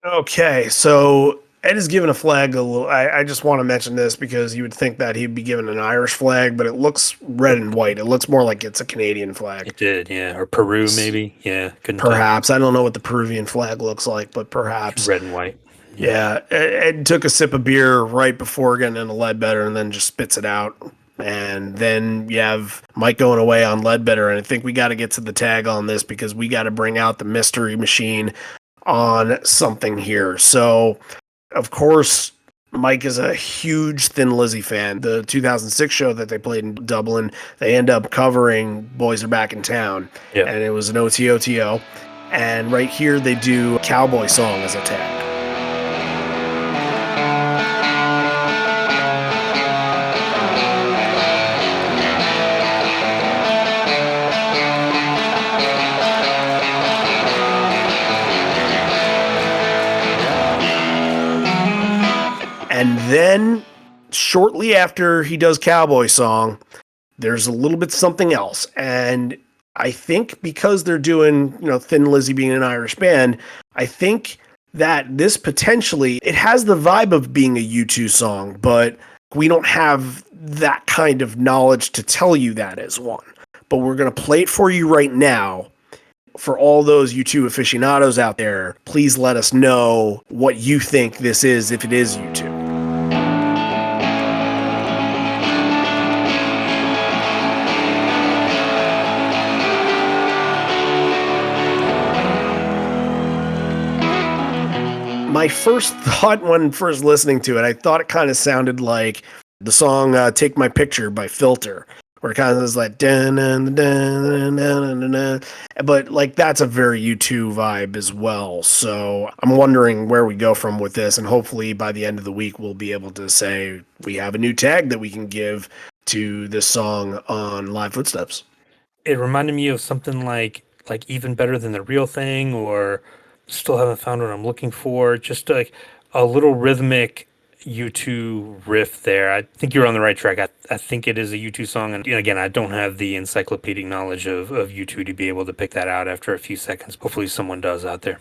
A: Okay, so Ed is given a flag a little. I just want to mention this because you would think that he'd be given an Irish flag, but it looks red and white. It looks more like it's a Canadian flag.
C: It did, yeah. Or Peru, maybe. Yeah,
A: perhaps. I don't know what the Peruvian flag looks like, but perhaps.
C: Red and white.
A: Yeah, Ed took a sip of beer right before getting into Ledbetter and then just spits it out. And then you have Mike going away on Ledbetter, and I think we got to get to the tag on this because we got to bring out the mystery machine on something here. So, of course, Mike is a huge Thin Lizzy fan. The 2006 show that they played in Dublin, they end up covering Boys Are Back in Town, and it was an OTOTO. And right here, they do a cowboy song as a tag. And then shortly after he does Cowboy Song, there's a little bit something else. And I think because they're doing, Thin Lizzy being an Irish band, I think that this potentially, it has the vibe of being a U2 song, but we don't have that kind of knowledge to tell you that as one. But we're going to play it for you right now. For all those U2 aficionados out there, please let us know what you think this is, if it is U2. My first thought when first listening to it, I thought it kind of sounded like the song Take My Picture by Filter, where it kind of is like, dun, dun, dun, dun, dun, dun. But like that's a very U2 vibe as well. So I'm wondering where we go from with this, and hopefully by the end of the week we'll be able to say we have a new tag that we can give to this song on Live Footsteps.
C: It reminded me of something like Even Better Than the Real Thing, or Still Haven't Found What I'm Looking For. Just like a little rhythmic U2 riff there. I think you're on the right track. I think it is a U2 song. And again, I don't have the encyclopedic knowledge of U2 to be able to pick that out after a few seconds. Hopefully someone does out there.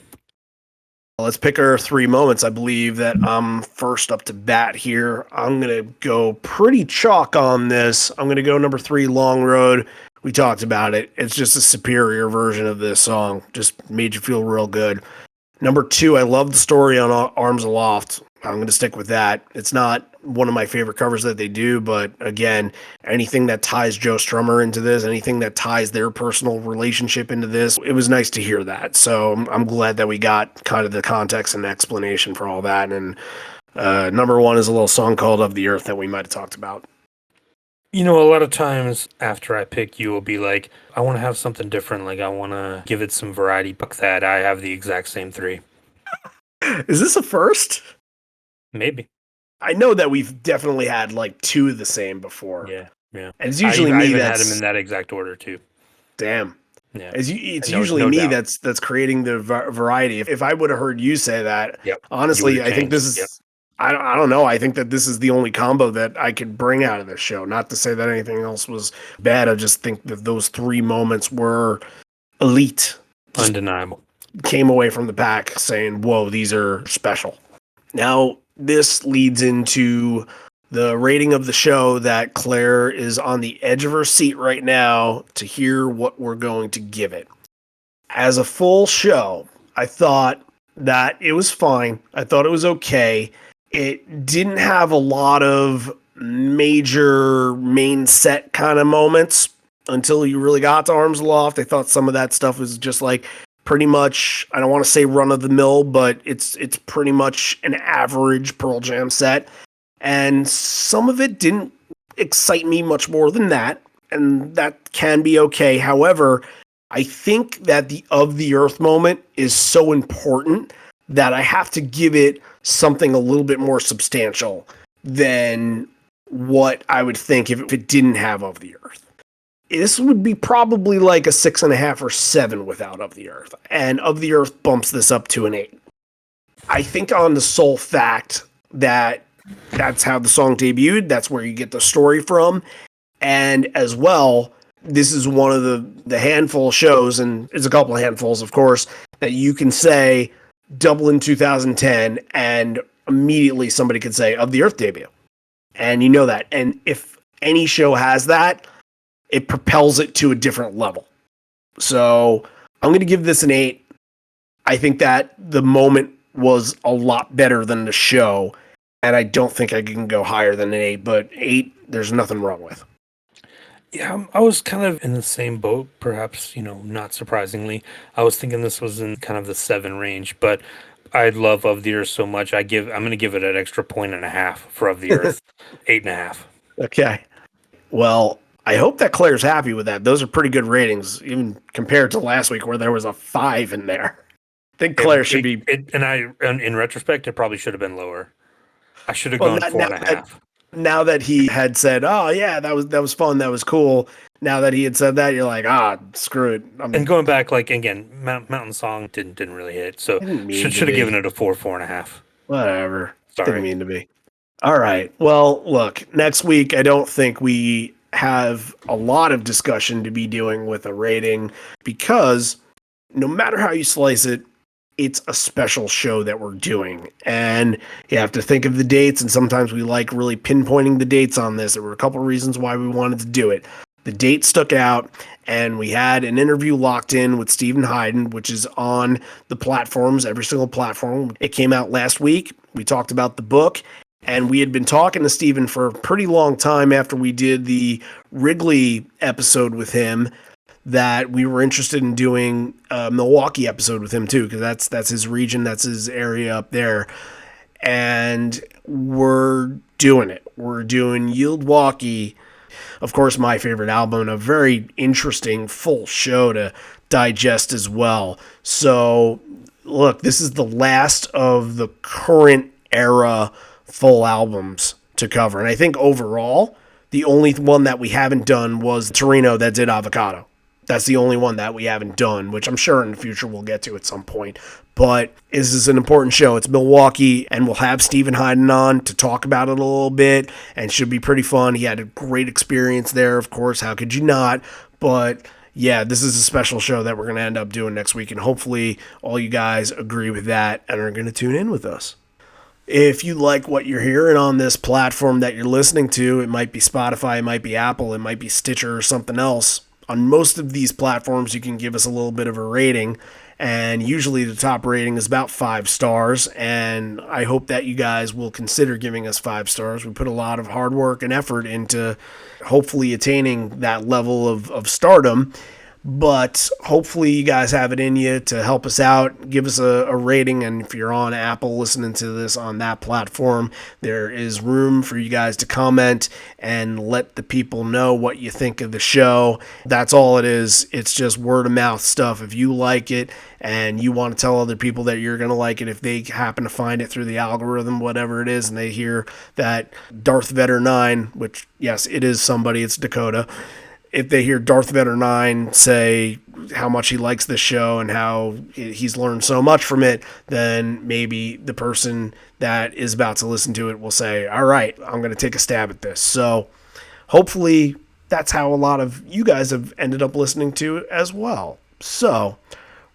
A: Let's pick our 3 moments. I believe that I'm first up to bat here. I'm going to go pretty chalk on this. I'm going to go number 3, Long Road. We talked about it. It's just a superior version of this song. Just made you feel real good. Number 2, I love the story on Arms Aloft. I'm going to stick with that. It's not one of my favorite covers that they do, but again, anything that ties Joe Strummer into this, anything that ties their personal relationship into this, it was nice to hear that. So I'm glad that we got kind of the context and explanation for all that. And number 1 is a little song called Of the Earth that we might have talked about.
C: You know, a lot of times after I pick, you will be like, I want to have something different. Like, I want to give it some variety. But that I have the exact same 3.
A: Is this a first?
C: Maybe.
A: I know that we've definitely had like 2 of the same before.
C: Yeah.
A: And it's usually
C: I
A: me
C: even
A: that's
C: had them in that exact order too.
A: Damn.
C: Yeah.
A: It's usually me
C: doubt.
A: that's creating the variety. If I would have heard you say that, honestly, I think this is. I don't know. I think that this is the only combo that I could bring out of this show. Not to say that anything else was bad. I just think that those 3 moments were elite.
C: Undeniable.
A: Came away from the pack saying, whoa, these are special. Now, this leads into the rating of the show that Claire is on the edge of her seat right now to hear what we're going to give it. As a full show, I thought that it was fine. I thought it was okay. It didn't have a lot of major main set kind of moments until you really got to Arms Aloft. I thought some of that stuff was just like pretty much, I don't want to say run of the mill, but it's pretty much an average Pearl Jam set. And some of it didn't excite me much more than that. And that can be okay. However, I think that the Of the Earth moment is so important that I have to give it something a little bit more substantial than what I would think if it didn't have Of the Earth. This would be probably like a 6.5 or 7 without Of the Earth. And Of the Earth bumps this up to an 8. I think on the sole fact that that's how the song debuted, that's where you get the story from. And as well, this is one of the handful of shows, and it's a couple of handfuls, of course, that you can say Dublin 2010, and immediately somebody could say Of the Earth debut. And you know that. And if any show has that, it propels it to a different level. So I'm going to give this an 8. I think that the moment was a lot better than the show, and I don't think I can go higher than an 8, but 8, there's nothing wrong with.
C: Yeah, I was kind of in the same boat, perhaps, not surprisingly. I was thinking this was in kind of the 7 range, but I love Of the Earth so much. I'm going to give it an extra 1.5 for Of the Earth, 8.5.
A: Okay. Well, I hope that Claire's happy with that. Those are pretty good ratings, even compared to last week where there was a 5 in there. I think Claire should be.
C: In retrospect, it probably should have been lower. I should have gone 4.5.
A: Now that he had said, "Oh yeah, that was fun, that was cool." Now that he had said that, you're like, screw it.
C: And going back, like again, Mountain Song didn't really hit, so should have given it a 4.5.
A: Whatever.
C: Sorry.
A: Didn't mean to be. All right. Well, look, next week I don't think we have a lot of discussion to be doing with a rating because no matter how you slice it, it's a special show that we're doing. And you have to think of the dates, and sometimes we like really pinpointing the dates on this. There were a couple of reasons why we wanted to do it. The date stuck out, and we had an interview locked in with Stephen Hayden, which is on the platforms, every single platform. It came out last week. We talked about the book, and we had been talking to Stephen for a pretty long time after we did the Wrigley episode with him, that we were interested in doing a Milwaukee episode with him too, because that's his region, that's his area up there. And we're doing it. We're doing Yield Walkie, of course, my favorite album, and a very interesting full show to digest as well. So, look, this is the last of the current era full albums to cover. And I think overall, the only one that we haven't done was Torino that did Avocado. That's the only one that we haven't done, which I'm sure in the future we'll get to at some point. But this is an important show. It's Milwaukee, and we'll have Stephen Hyden on to talk about it a little bit, and should be pretty fun. He had a great experience there, of course. How could you not? But yeah, this is a special show that we're going to end up doing next week, and hopefully all you guys agree with that and are going to tune in with us. If you like what you're hearing on this platform that you're listening to, it might be Spotify, it might be Apple, it might be Stitcher or something else. On most of these platforms, you can give us a little bit of a rating, and usually the top rating is about 5 stars, and I hope that you guys will consider giving us 5 stars. We put a lot of hard work and effort into hopefully attaining that level of stardom, but hopefully you guys have it in you to help us out. Give us a rating, and if you're on Apple listening to this on that platform, there is room for you guys to comment and let the people know what you think of the show. That's all it is. It's just word of mouth stuff. If you like it and you want to tell other people that you're going to like it, if they happen to find it through the algorithm, whatever it is, and they hear that Darth Vader 9, which yes, it is somebody, it's Dakota, if they hear Darth Vader 9 say how much he likes this show and how he's learned so much from it, then maybe the person that is about to listen to it will say, all right, I'm going to take a stab at this. So hopefully that's how a lot of you guys have ended up listening to it as well. So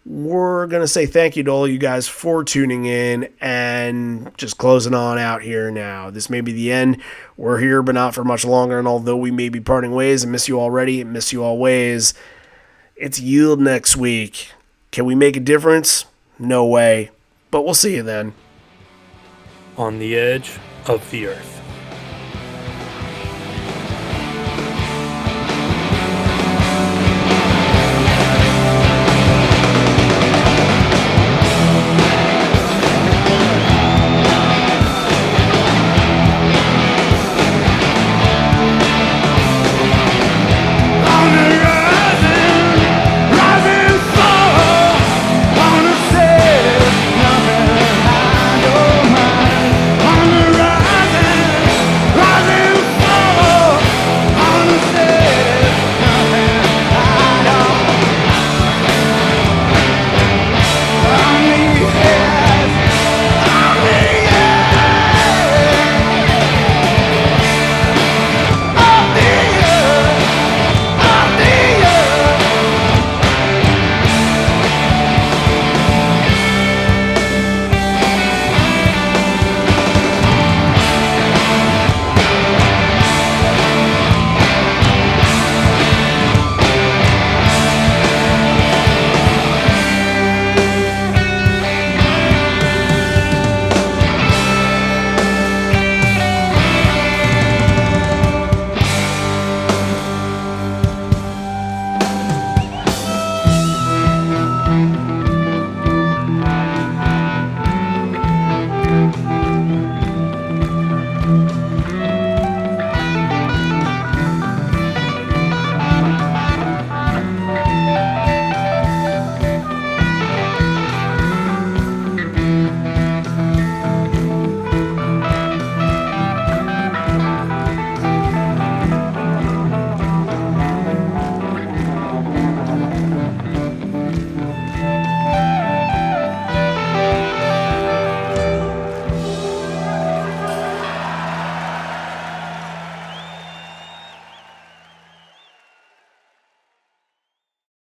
A: we're going to say thank you to all you guys for tuning in, and just closing on out here now. This may be the end. We're here, but not for much longer, and although we may be parting ways and miss you already and miss you always, it's Yield next week. Can we make a difference? No way. But we'll see you then.
C: On the edge of the earth.